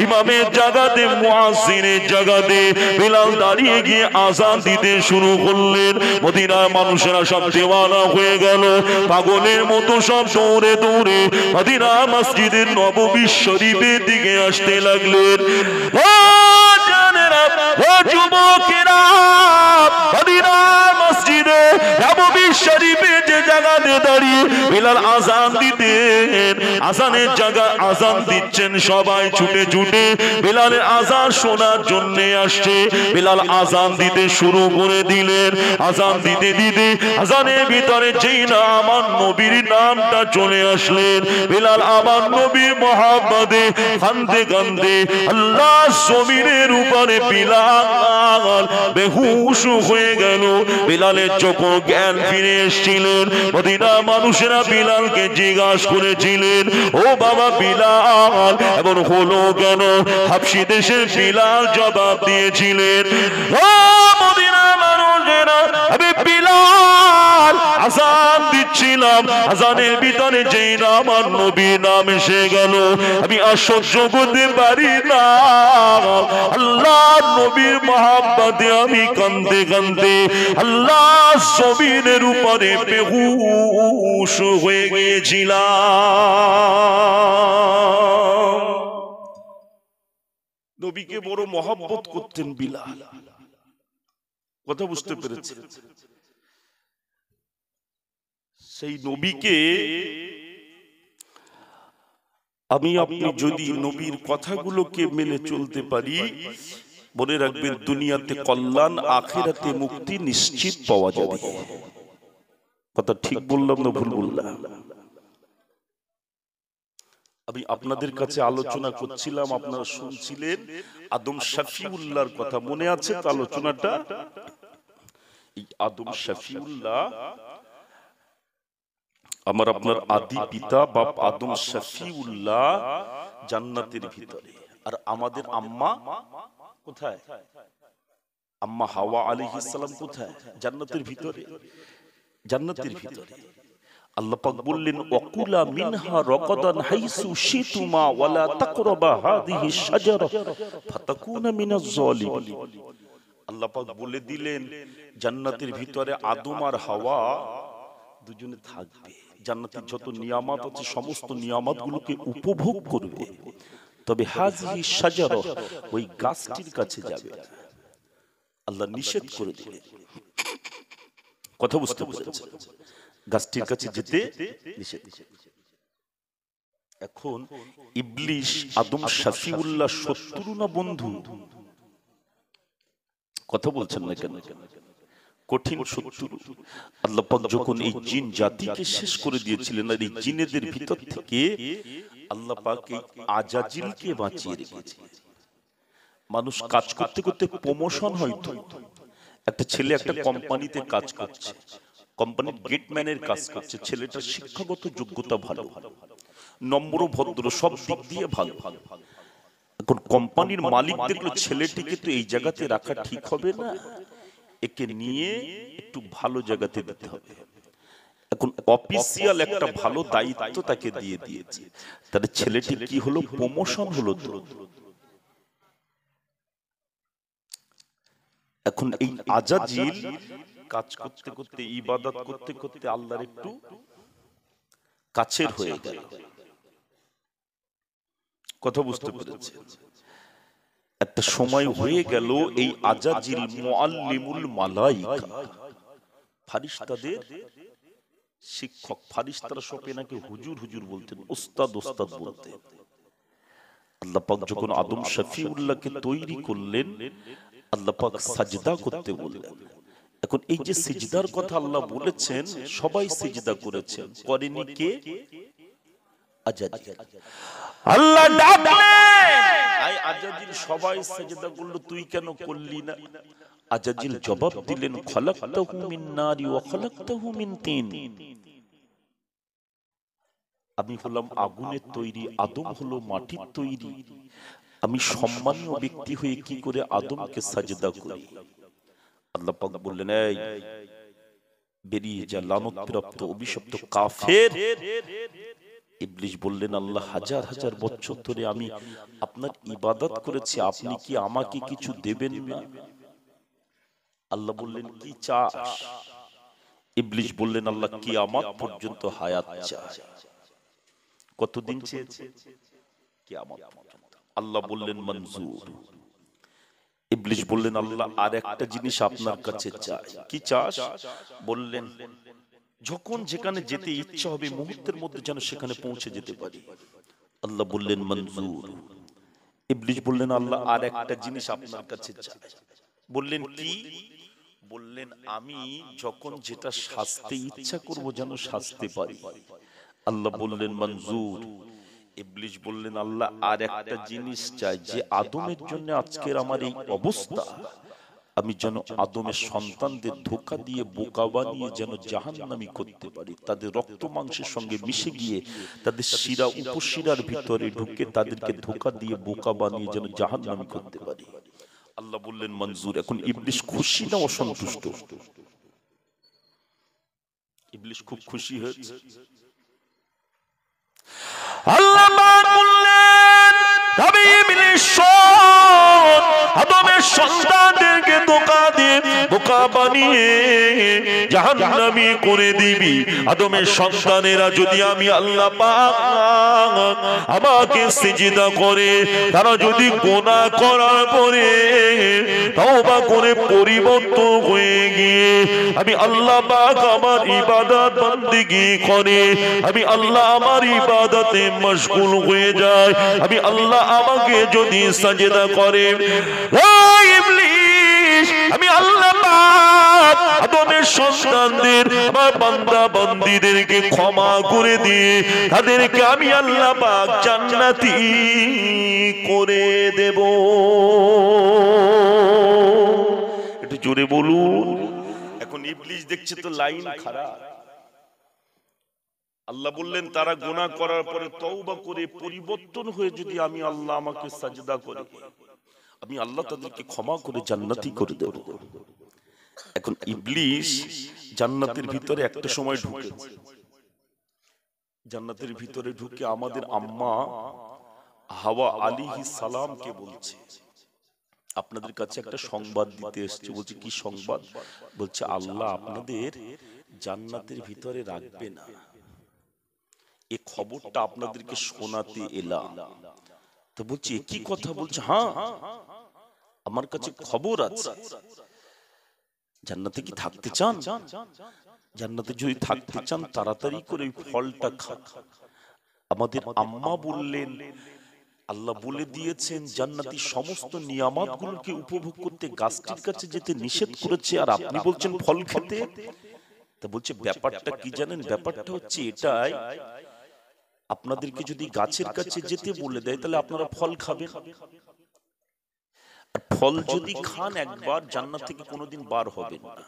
ইমামের জায়গাতে, মুয়াজ্জিনের জায়গাতে বিলাল দাঁড়িয়ে গিয়ে আজান দিতে শুরু করলেন। মদিনার মানুষেরা সব দেওয়ানা হয়ে গেল, পাগলের মতো সব দৌড়ে দৌড়ে মদিনা মসজিদের নববী শরীফের দিকে আসতে লাগলেন। ও জানেরা, ও যুবকেরা, মদিনা মসজিদে নববী শরীফের যে জায়গাতে দাঁড়িয়ে বিলাল আজান দিতেন, আজানের জায়গা আজান দিচ্ছেন, সবাই ছুটে ছুটে বিলালের আজান শোনার জন্য আসছে। বিলাল আজান দিতে শুরু করে দিলেন। আজান দিতে দিতে আজানের ভিতরে যেই না আমার নবীর নামটা চলে আসলেন, বিলাল আমার নবীর মহব্বতে কাঁদতে কাঁদতে আল্লাহ জমিনের উপরে বিলাল বেহুশ হয়ে গেল। বিলালের যখন জ্ঞান ফিরে এসেছিলেন, মদিনা মানুষেরা বিলালকে জিজ্ঞাসা করেছিলেন, ও বাবা বিলাল এমন হলো কেন? হাবশী দেশের বিলাল জবাব দিয়েছিলেন, ও মদিনা মানুষেরা, আমি বিলাল আজান দিচ্ছিলাম, আজানের ভিতরে যেই না আমার নবীর নাম এসে গেল, আমি আর সহ্য করতে পারি না। আল্লাহ নবীর মহব্বতে আমি কাঁদতে কাঁদতে আল্লাহ জমিনের উপরে বেহুশ হয়ে গিয়েছিলাম। নবীকে বড় মহব্বত করতেন বিলাল, কথা বুঝতে পেরেছেন? সেই নবীকে আমি আপনি যদি নবীর কথাগুলোকে মেনে চলতে পারি, মনে রাখবেন দুনিয়াতে কল্যাণ, আখিরাতে মুক্তি নিশ্চিত পাওয়া যাবে। কথা ঠিক বললাম না ভুল বললাম? আমি আপনাদের কাছে আলোচনা করছিলাম, আপনারা শুনছিলেন আদম শফিউল্লাহর কথা, মনে আছে তো আলোচনাটা? এই আদম শফিউল্লাহ আমার আপনার আদি পিতা বাপ আদম শফিউল্লাহ জান্নাতের ভিতরে, আর আমাদের আম্মা কোথায়? আম্মা হাওয়া আলাইহিস সালাম কোথায়? জান্নাতের ভিতরে। জান্নাতের ভিতরে আল্লাহ পাক বললেন, ওয়াকুলা মিনহা রাগাদান হাইসু শিতুমা ওয়ালা তাকরাবা হাযিহি শাজারা ফাতাকুনা মিনাজ জালিমিন। আল্লাহ পাক বলে দিলেন, জান্নাতের ভিতরে আদম আর হাওয়া দুজনে থাকবে। জান্নাতের যত নিয়ামত আছে সমস্ত নিয়ামতগুলোকে উপভোগ করবে, তবে হাযিহি শাজারা, ওই গাছটির কাছে যাবে না। আল্লাহ নিষেধ করে দিলেন। কথা বুঝতে পেরেছেন? গাছটির কাছে যেতে নিষেধ। এখন ইবলিস আদম শফিউল্লাহ শত্রু না বন্ধু? কথা বলছেন না কেন? কঠিন শত্রু। আল্লাহ পাক যখন এই জিন জাতিকে শেষ করে দিয়েছিলেন, আর এই জিনেদের ভিতর থেকে আল্লাহ পাক এই আজাজিলকে বাঁচিয়ে রেখেছে। মানুষ কাজ করতে করতে প্রমোশন হয়তো, একটা ছেলে একটা কোম্পানিতে কাজ করছে, কোম্পানির গেটম্যানের কাজ করছে, ছেলেটার শিক্ষাগত যোগ্যতা ভালো, নম্র ভদ্র, সব দিক দিয়ে ভালো। এখন কোম্পানির মালিক দেখলো ছেলেটিকে তো এই জায়গাতে রাখা ঠিক হবে না, একে নিয়ে একটু ভালো জায়গাতে দিতে হবে। এখন অফিসিয়াল একটা ভালো দায়িত্ব তাকে দিয়ে দিয়েছে, তাহলে ছেলেটি কি হলো? প্রমোশন হলো। তো এখন এই আজাজিল কাজ করতে করতে, ইবাদত করতে করতে আল্লাহর একটু কাছের হয়ে গেল। কথা বুঝতে পেরেছে? একটা সময় হয়ে গেল এই আজাজিল মুআল্লিমুল মালাইকা, ফারিস্তাদের শিক্ষক। ফারিস্তারা সব এনাকে হুজুর হুজুর বলতেন, ওস্তাদ ওস্তাদ বলতেন। আল্লাহ পাক যখন আদম শফিউল্লাহকে তৈরি করলেন, আল্লাহ পাক সাজদা করতে বললেন। এখন এই যে সিজদার কথা আল্লাহ বলেছেন, সবাই সিজদা করেছেন, করেনি কে? আজাজিল। আল্লাহ ডাকলেন, আয় আজাজিল, সবাই সিজদা করলো, তুই কেন করলি না? আজাজিল জবাব দিলেন, খলাকতাহু মিন নারি ওয়া খলাকতাহু মিন তিন। আমি হলাম আগুনের তৈরি, আদম হলো মাটির তৈরি। আমি সম্মানীয় ব্যক্তি হয়ে কি করে আদমকে সাজদা করি? আল্লাহ পাক বললেন, এই বেরিয়ে যা লানত প্রাপ্ত অভিশপ্ত কাফের। ইবলিস বললেন, আল্লাহ হাজার হাজার বছর ধরে আমি আপনার ইবাদত করেছি, আপনি কি আমাকে কিছু দেবেন না? আল্লাহ বললেন, কি চাস? ইবলিস বললেন, আল্লাহ কিয়ামত পর্যন্ত হায়াত চাই। কতদিন চেয়েছে? কিয়ামত পর্যন্ত। আল্লাহ বললেন, মঞ্জুর। ইবলিস বললেন, আল্লাহ আর একটা জিনিস আপনার কাছে চাই। কি চাস? বললেন, যখন যেখানে যেতে ইচ্ছা হবে মুহূর্তের মধ্যে যেন সেখানে পৌঁছে যেতে পারি। আল্লাহ বললেন, মঞ্জুর। ইবলিস বললেন, আল্লাহ আর একটা জিনিস আপনার কাছে চাই। বললেন, কি? বললেন, আমি যখন যেটা শাস্তি ইচ্ছা করব যেন শাস্তি পারি। আল্লাহ বললেন, মঞ্জুর। ইবলিস বললেন, আল্লাহ আর একটা জিনিস চাই, যে আদমের জন্য আজকের আমার এই অবস্থা, আমি যেন আদমের সন্তানদের ধোঁকা দিয়ে বোকা বানিয়ে যেন জাহান্নামী করতে পারি, তাদের রক্ত মাংসের সঙ্গে মিশে গিয়ে তাদের শিরা উপশিরার ভিতরে ঢুকে তাদেরকে ধোঁকা দিয়ে বোকা বানিয়ে যেন জাহান্নামী করতে পারি। আল্লাহ বললেন, মঞ্জুর। এখন ইবলিস খুশি না অসন্তুষ্ট? ইবলিস খুব খুশি হয়েছে। আল্লাহ বললেন, তবে ইবলিস শোন, আদমের সন্তানদেরকে ধোঁকা দিয়ে বোকা বানিয়ে জাহান্নামী করে দিবি। আদমের সন্তানেরা যদি আমি আল্লাহ পাক আমাকে সিজদা করে, তারা যদি গুনাহ করার পরে তওবা করে পরিবর্তন হয়ে গিয়ে আমি আল্লাহ পাক আমার ইবাদত বন্দেগী করে, আমি আল্লাহ আমার ইবাদতে মশগুল হয়ে যায়, আমি আল্লাহ আমাকে যদি সাজদা করে, ও ইবলিস, আমি আল্লাহ পাক আদমের সন্তানদের আমার বান্দা বান্দীদেরকে ক্ষমা করে দিয়ে তাদেরকে আমি আল্লাহ পাক জান্নাতি করে দেব। একটু জোরে বলুন। এখন ইবলিস দেখছে তো লাইন খারাপ। আল্লাহ বললেন, তারা গুনাহ করার পরে তওবা করে পরিবর্তন হয়ে যদি আমি আল্লাহ আমাকে সাজদা করে, আমি আল্লাহ তাদেরকে ক্ষমা করে জান্নাতি করে দেব। এখন ইবলিস জান্নাতের ভিতরে একটা সময় ঢুকেছে। জান্নাতের ভিতরে ঢুকে আমাদের আম্মা হাওয়া আলাইহিস সালামকে বলছে, আপনাদের কাছে একটা সংবাদ দিতে এসেছে। বলছে, কি সংবাদ? বলছে, আল্লাহ আপনাদের জান্নাতের ভিতরে রাখবে না, এই খবরটা আপনাদেরকে শোনাতে এলাম। তো বলছি, কি কথা? বলছে, হ্যাঁ আমার কাছে খবর আছে। জান্নাতে কি থাকতে চান? জান্নাতে যদি থাকতে চান তাড়াতাড়ি করে ফলটা খান। আমাদের আম্মা বললেন, আল্লাহ বলে দিয়েছেন জান্নাতি সমস্ত নিয়ামতগুলোকে উপভোগ করতে গাছটির কাছে যেতে নিষেধ করেছে, আর আপনি বলছেন ফল খেতে। তা বলছে, ব্যাপারটা কি জানেন? ব্যাপারটা হচ্ছে এটাই, আপনাদেরকে যদি গাছের কাছে যেতে বলে দেয় তাহলে আপনারা ফল খাবেন, আর ফল যদি খান একবার জান্নাত থেকে কোনোদিন বার হবেন না।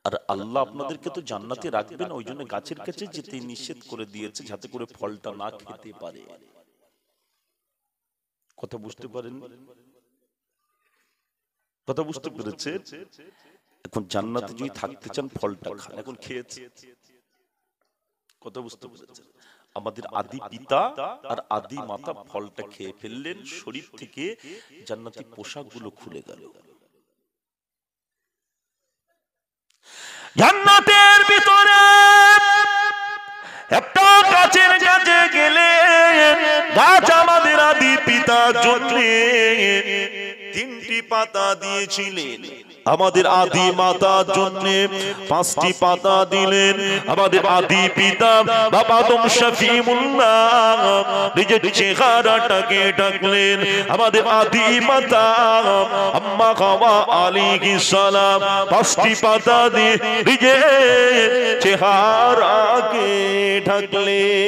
আর আল্লাহ আপনাদেরকে তো জান্নাতে রাখবেন, ওই জন্য গাছের কাছে যেতে নিষেধ করে দিয়েছে, যাতে করে ফলটা না খেতে পারে। কথা বুঝতে পারেন? কথা বুঝতে পেরেছে? এখন জান্নাতে যদি থাকতে চান ফলটা খান। এখন খেয়েছে। কথা বুঝতে পেরেছে? আমাদের আদি পিতা আর আদি মাতা ফলটা খেয়ে ফেললেন, শরীর থেকে জান্নাতি পোশাকগুলো খুলে গেল। জান্নাতের ভিতরে একটা গাছের কাছে গেলে গাছ আমাদের আদি পিতার জন্য তিনটি পাতা দিয়েছিলেন, আমাদের আদি মাতার জন্য 5টি পাতা দিলেন। আমাদের আদি পিতা বাবা আদম শফিউল্লাহ নিজের চেহারাটাকে ঢাকলেন, আমাদের আদি মাতা আম্মা হাওয়া আলাইহিস সালাম 5টি পাতা দিয়ে নিজের চেহারাকে ঢাকলেন।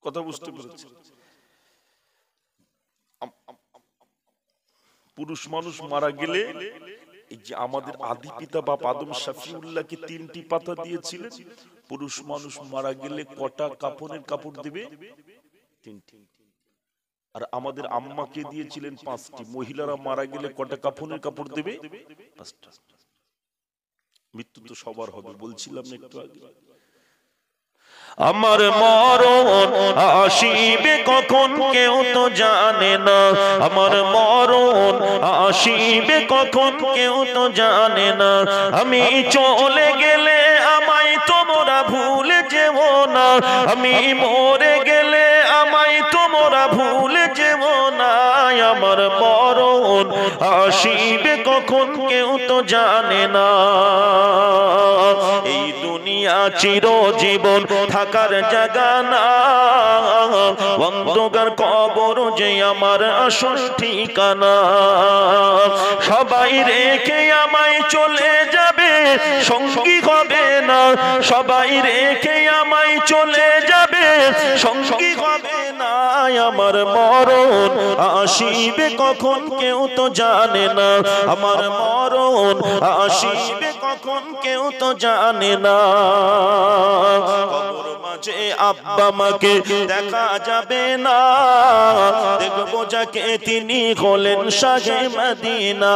কথা বুঝতে পেরেছি? পুরুষ মানুষ মারা গেলে এই যে আমাদের আদি পিতা বাপ আদম শফিউল্লাহকে 3টি পাতা দিয়েছিলেন, পুরুষ মানুষ মারা গেলে কটা কাফনের কাপড় দিবে? 3টি। আর আমাদের আম্মাকে দিয়েছিলেন 5টি। মহিলারা মারা গেলে কটা কাফনের কাপড় দেবে? 5টা। মৃত্যু তো সবার হবে, বলছিলাম একটু আগে। আমার মরণ আসিবে কখন কেউ তো জানে না, আমার মরণ আসিবে কখন কেউ তো জানে না, আমি চলে গেলে আমায় তোমরা ভুলে যেও না, আমি মরে গেলে আমায় তোমরা ভুলে যেও না, আমার মরণ আসিবে কখন কেউ তো জানে না। এই দুনিয়া চিরজীবন থাকার জায়গা না, অন্ধকার কবর যে আমার আসল ঠিকানা, সবাই রেখে আমায় চলে যাবে সঙ্গী হবে না, সবাই রেখে আমায় চলে যাবে সঙ্গী হবে না, আমার মরণ আসিবে কখন কেউ তো জানে না, আমার মরণ আসিবে কখন কেউ তো জানে না। কবর মাঝে আব্বা মাকে দেখা যাবে না, দেখবো যাকে তিনি হলেন শাহে মদিনা,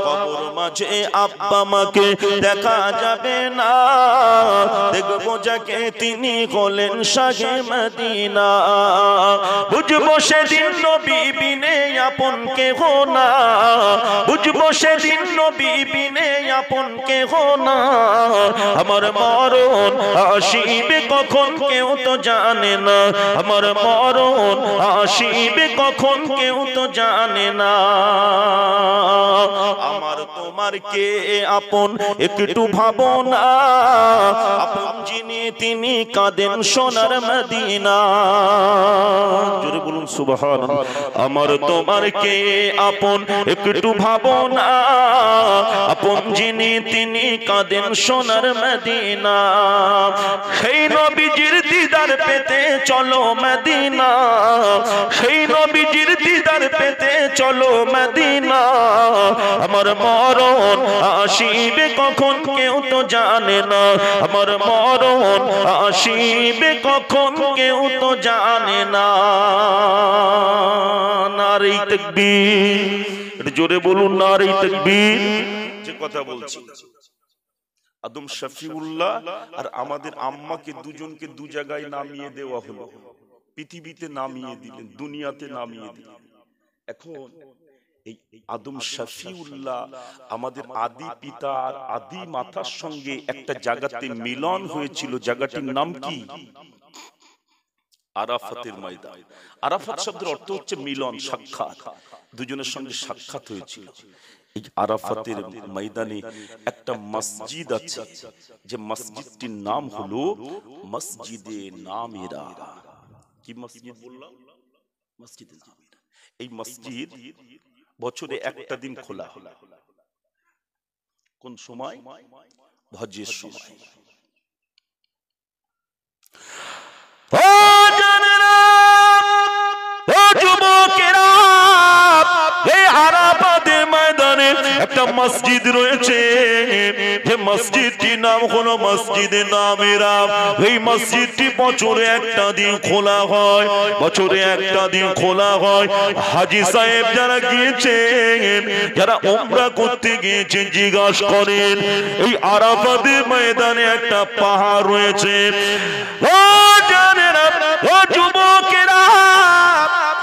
কবর মাঝে আব্বা মাকে দেখা যাবে না, দেখবো যাকে তিনি হলেন শাহে মদিনা, বুঝবো সেদিন নবী বিনে আপন কেহ না, বুঝবো সেদিন নবী বিনে আপন কেহ না, আমার মরণ আসিবে কখন কেউ তো জানে না, আমার মরণ আসিবে কখন কেউ তো জানে না। আমার তোমার কে আপন একটু ভাবো না, আপন যিনি তিনি কাঁদেন সোনার মদিনা, জোরে বলুন সুবহানাল্লাহ। আমার তোমার কে আপন একটু ভাবো না, আপন যিনি তিনি কাঁদেন সোনার মদিনা, সেই নবীজির দিদার পেতে চলো মদিনা, সেই নবীজির দিদার পেতে চলো মদিনা, আমার মরণ আসিবে কখন কেউ তো জানে না, আমার মরণ আসিবে কখন কেউ তো জানে না। নারে তাকবীর, এটা জোরে বলুন নারে তাকবীর। যে কথা বলছি, আদম শফিউল্লাহ আর আমাদের আম্মাকে দুজনকে দু জায়গায় নামিয়ে দেওয়া হলো, পৃথিবীতে নামিয়ে দিলেন, দুনিয়াতে নামিয়ে দিলেন। এখন এই আদম শফিউল্লাহ আমাদের আদি পিতা আর আদি মাতার সঙ্গে একটা জায়গাতে মিলন হয়েছিল, জায়গাটির নাম কি? আরাফাতের ময়দান। আরাফাত শব্দের অর্থ হচ্ছে মিলন, সাক্ষাৎ, দুজনের সঙ্গে সাক্ষাৎ হয়েছিল। এই আরাফাতের ময়দানে একটা মসজিদ আছে, যে মসজিদটির নাম হলো মসজিদে নামেরা। কি মসজিদ বললাম? মসজিদে নামেরা। এই মসজিদ বছরে একটা দিন খোলা হয়। কোন সময়? হজের সময়। ও জানেরা, ও যুবকেরা, এই আরাফাতের ময়দানে একটা মসজিদ রয়েছে, যে মসজিদটির নাম হলো মসজিদে নামেরা। এই মসজিদটি বছরে একটা দিন খোলা হয়, বছরে একটা দিন খোলা হয়। হাজী সাহেব যারা গিয়েছেন, যারা উমরা করতে গিয়েছেন, জিজ্ঞাসা করেন এই আরাফাতের ময়দানে একটা পাহাড় রয়েছে। ও জানেরা, ও যুবকেরা,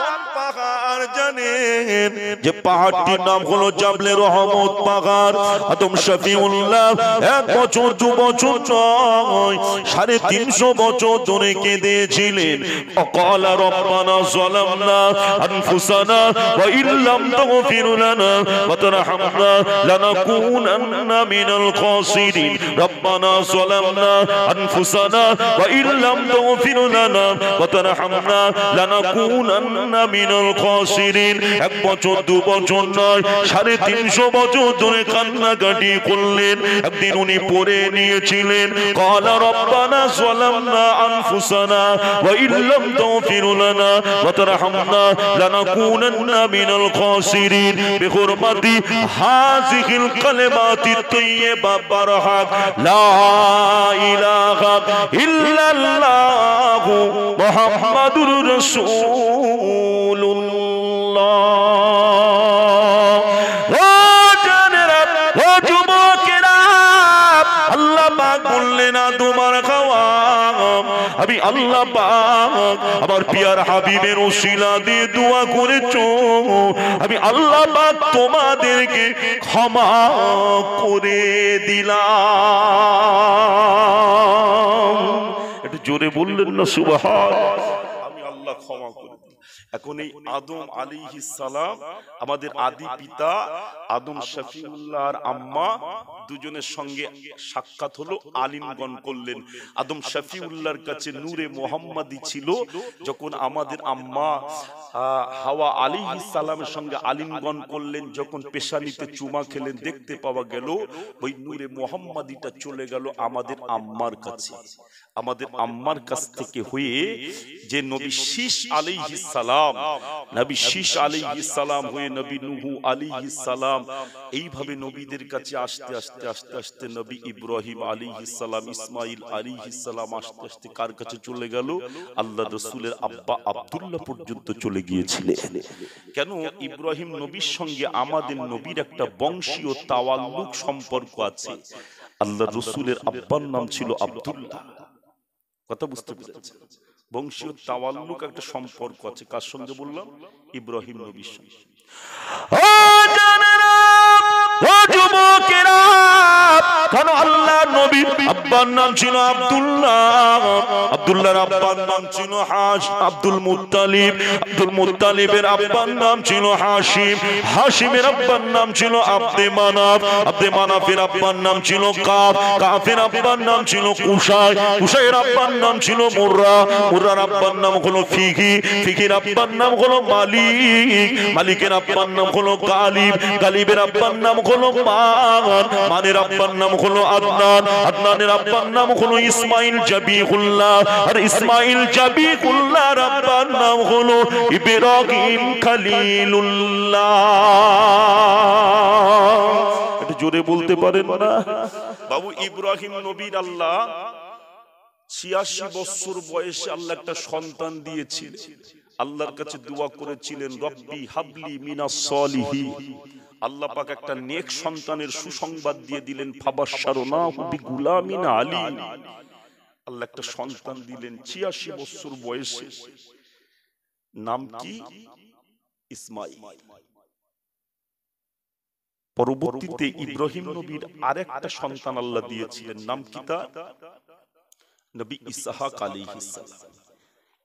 কোন পাহাড় জানেন? যে পাহাড়টির নাম হলো জাবলে রহমত পাহাড়। আদম শফিউল্লাহ 1 বছর 2 বছর নয়, 350 বছর ধরে কেঁদেছিলেন। অকালা রব্বানা যালামনা আনফুসানা ওয়া ইল্লাম তাগফির লানা ওয়া তারহামনা লানাকুনান্না মিনাল খাসিরিন। রব্বানা যালামনা আনফুসানা ওয়া ইল্লাম তাগফির লানা ওয়া তারহামনা লানাকুনান্না মিনাল খাসিরিন। 1 বছর 2 বছর নয় 350 বছর ধরে কান্নাকাটি করলেন। একদিন উনি পড়ে নিয়েছিলেন ক্বালা রব্বানা যালামনা আনফুসানা ওয়া ইল্লাম তাগফির লানা ওয়া তারহামনা লানাকুনান্না মিনাল খাসিরিন বিহুরমাতি হাযিহিল কালিমাতিত তাইয়্যিবা বারহাক লা ইলাহা ইল্লাল্লাহু মুহাম্মাদুর রাসূলুল্লাহ। ও জানেরা, ও যুবকেরা, আল্লাহ পাক বললেন তোমার খাওয়া আমি আল্লাহ পাক আমার পিয়ার হাবিবের ওসিলা দিয়ে দোয়া করেছো, আমি আল্লাহ পাক তোমাদেরকে ক্ষমা করে দিলাম। একটু জোরে বললেন না সুবহানাল্লাহ। আমি আল্লাহ ক্ষমা করে দিই। এখন এই আদম আলাইহিস সালাম আমাদের আদি পিতা আদম শফিউল্লাহর আম্মা দুজনের সঙ্গে সাক্ষাৎ হলো, আলিঙ্গন করলেন। আদম শফিউল্লাহর কাছে নূরে মুহাম্মাদি ছিল। যখন আমাদের আম্মা হাওয়া আলাইহিস সালামের সঙ্গে আলিঙ্গন করলেন, যখন পেশানিতে চুমা খেলেন, দেখতে পাওয়া গেল ওই নূরে মুহাম্মাদিটা চলে গেল আমাদের আম্মার কাছে। আমাদের আম্মার কাছ থেকে হয়ে যে নবী শীশ আলাইহিস সালাম, নবী শীশ আলাইহিস সালাম হয়ে নবী নূহ আলাইহিস সালাম, এইভাবে নবীদের কাছে আস্তে আস্তে আস্তে আস্তে নবী ইব্রাহিম আলাইহিস সালাম, ইসমাইল আলাইহিস সালাম আস্তে আস্তে কার কাছে চলে গেল? আল্লাহ রাসূলের আব্বা আব্দুল্লাহ পর্যন্ত চলে গিয়েছিলেন। কেন? ইব্রাহিম নবীর সঙ্গে আমাদের নবীর একটা বংশীয় তাওয়াল্লুক সম্পর্ক আছে। আল্লাহ রাসূলের আব্বার নাম ছিল আব্দুল্লাহ। কথা বুঝতে পেরেছেন? বংশীয় তাওয়াল্লুক একটা সম্পর্ক আছে। কার সঙ্গে বললাম? ইব্রাহিম নবীর সঙ্গে। ও জানেরা, ও যুবকেরা, কারণ আল্লাহ নবী আব্বার নাম ছিল আব্দুল্লাহ, আব্দুল্লাহর আব্বার নাম ছিল আব্দুল মুত্তালিব, আব্দুল মুত্তালিবের আব্বার নাম ছিল হাশিম, হাশিমের আব্বার নাম ছিল আব্দে মানাফ, আব্দে মানাফের আব্বার নাম ছিল কাব, কাফের আব্বার নাম ছিল কুসাই, কুসাইয়ের আব্বার নাম ছিল মুররা, মুররার আব্বার নাম হলো ফিকি, ফিকির আব্বার নাম হলো মালিক, মালিকের আব্বার নাম হলো গালিব, গালিবের আব্বার নাম হলো মান, মানের আব্বার নাম হলো আদনান, আদনানের আব্বার নাম হলো ইসমাইল জাবিহুল্লাহ, আর ইসমাইল জাবিহুল্লাহর আব্বার নাম হলো ইব্রাহিম খলিলুল্লাহ। এটা জোরে বলতে পারেন না? বাবু ইব্রাহিম নবীর আল্লাহ 86 বছর বয়সে আল্লাহ একটা সন্তান দিয়েছিলেন। আল্লাহর কাছে দোয়া করেছিলেন রব্বি হাবলি মিনাস সলিহিন। আল্লাহ পাক একটা নেক সন্তানের সুসংবাদ দিয়ে দিলেন, ফাবাশশারনাহু বিগুলামিন আলীম। আল্লাহ একটা সন্তান দিলেন 86 বছর বয়সে। নাম কি? ইসমাইল। পরবর্তীতে ইব্রাহিম নবীর আরেকটা সন্তান আল্লাহ দিয়েছিলেন, নাম কি তার? নবী ইসহাক আলাইহিস সালাম।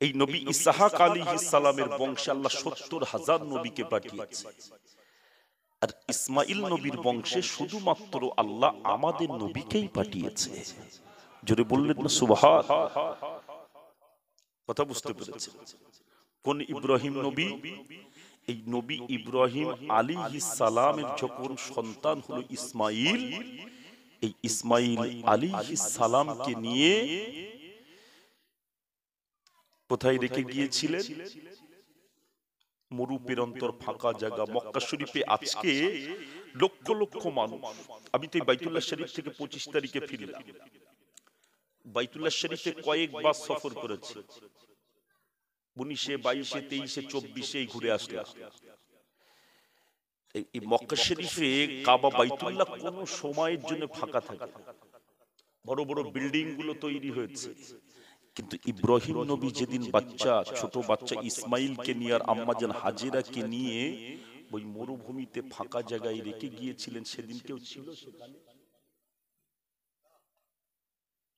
এই নবী ইসহাক আলাইহিস সালামের বংশে আল্লাহ 70,000 নবীকে পাঠিয়েছে। আর ইসমাইল নবীর বংশে শুধুমাত্র আল্লাহ আমাদের নবীকেই পাঠিয়েছে। জোরে বললেন না সুবহানাল্লাহ। কথা বুঝতে পেরেছেন? কোন ইব্রাহিম নবী? এই নবী ইব্রাহিম আলাইহিস সালামের যখন সন্তান হলো ইসমাইল, এই ইসমাইল আলাইহিস সালামকে নিয়ে কোথায় রেখে গিয়েছিলেন? মরু প্রান্তর ফাঁকা জায়গা মক্কা শরীফে। আজকে লক্ষ লক্ষ মানুষ। আমি তো বাইতুল্লাহ শরীফ থেকে 25 তারিখে ফিরলাম। বাইতুল্লাহ শরীফে কয়েকবার সফর করেছি, 19, 22, 23, 24 ঘুরে আসলাম। এই মক্কা শরীফে কাবা বাইতুল্লাহ কোন সময়ের জন্য ফাঁকা থাকে, বড় বড় বিল্ডিং গুলো তৈরি হয়েছে। কিন্তু ইব্রাহিম নবী যেদিন বাচ্চা, ছোট বাচ্চা ইসমাইলকে নিয়ে আর আম্মাজান হাজেরাকে নিয়ে ওই মরুভূমিতে ফাঁকা জায়গায় রেখে গিয়েছিলেন, সেদিন কেউ ছিল সেখানে?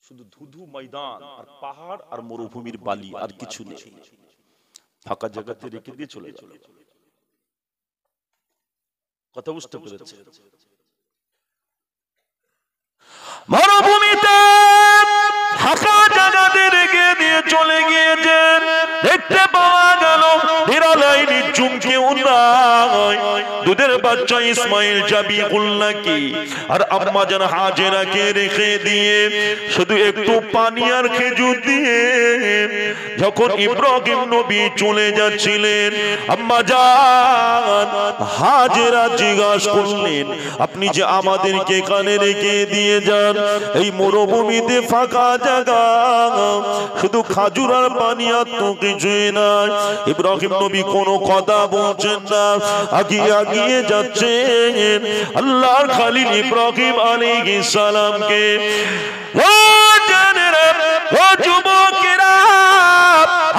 শুধু ধুধু ময়দান আর পাহাড় আর মরুভূমির বালি, আর কিছু নেই। ফাঁকা জায়গাতে রেখে দিয়ে চলে গেল। কথা বুঝতে পেরেছে? মরুভূমিতে ফাঁকা জায়গাতে রেখে দিয়ে চলে গিয়েছেন। দেখতে পাওয়া গেল নিরালাই নিঝুম কেউ নাই, দুধের বাচ্চা ইসমাইল জাবিউল্লাহকে আর আম্মা জান হাজেরাকে রেখে দিয়ে শুধু একটু পানি আর খেজুর দিয়ে যখন ইব্রাহিম নবী চলে যাচ্ছিলেন, আম্মা জান হাজেরা জিজ্ঞাসা করলেন, আপনি যে আমাদেরকে এখানে রেখে দিয়ে যান, এই মরুভূমিতে ফাঁকা জায়গা, শুধু খাজুর আর পানি আর তো কিছুই নাই। ইব্রাহিম নবী কোনো কথা বলছেন না, আগিয়ে আগিয়ে যাচ্ছেন। আল্লাহর খলিল ইব্রাহিম আলাইহিস সালামকে ও জানেরা, ও যুবকেরা,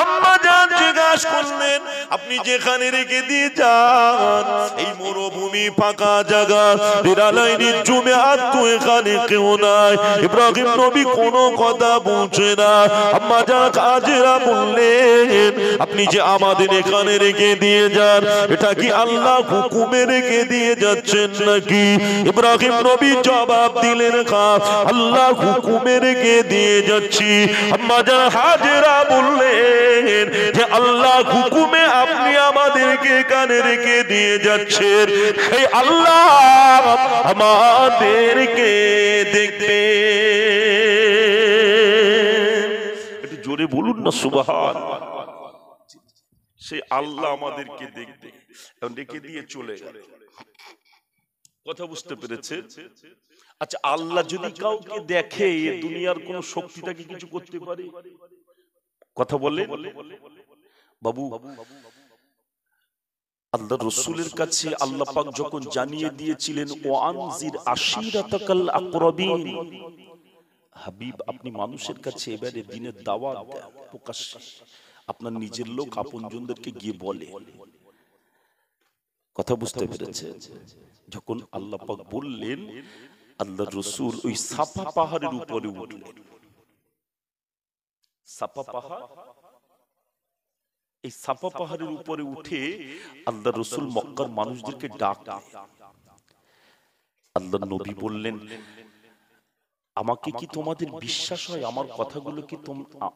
আম্মা জান জিজ্ঞাসা করলেন, আপনি যেখানে রেখে দিয়ে যান, এই মরুভূমি ফাঁকা জায়গা, বিড়ালাই নির্জুমে আর তো এখানে কেউ নাই। ইব্রাহিম নবী কোনো কথা বলছে না। আম্মা জান হাজেরা বললেন, আপনি যে আমাদের এখানে রেখে দিয়ে যান, এটা কি আল্লাহ হুকুমে রেখে দিয়ে যাচ্ছেন নাকি? ইব্রাহিম নবী জবাব দিলেন, আল্লাহ হুকুমে রেখে দিয়ে যাচ্ছি। আম্মা জান হাজেরা বললেন যে আল্লাহ হুকুমে আপনি আমাদেরকে এখানে রেখে দিয়ে যাচ্ছেন, সেই আল্লাহ আমাদেরকে দেখবে। একটু জোরে বলুন না সুবহানাল্লাহ। সেই আল্লাহ আমাদেরকে দেখবে, রেখে দিয়ে চলে গেল। কথা বুঝতে পেরেছে? আচ্ছা, আল্লাহ যদি কাউকে দেখে, দুনিয়ার কোন শক্তি তাকে কিছু করতে পারে? কথা বলে বাবু, আল্লাহ রসুলের কাছে আল্লাহ পাক যখন জানিয়ে দিয়েছিলেন, ওয়ানজির আশিরাতাকাল আকরাবিন, হাবিব আপনি মানুষের কাছে এবারে দিনের দাওয়াত দেন প্রকাশ্যে, আপনার নিজের লোক আপনজনদেরকে গিয়ে বলে। কথা বুঝতে পেরেছে? যখন আল্লাহ পাক বললেন, আল্লাহ রসুল ওই সাফা পাহাড়ের উপরে উঠলেন। সাফা পাহাড়, এই সাফা পাহাড়ের উপরে উঠে আল্লাহ রসুল মক্কার মানুষদেরকে ডাকলেন। আল্লাহ নবী বললেন, আমাকে কি তোমাদের বিশ্বাস হয়?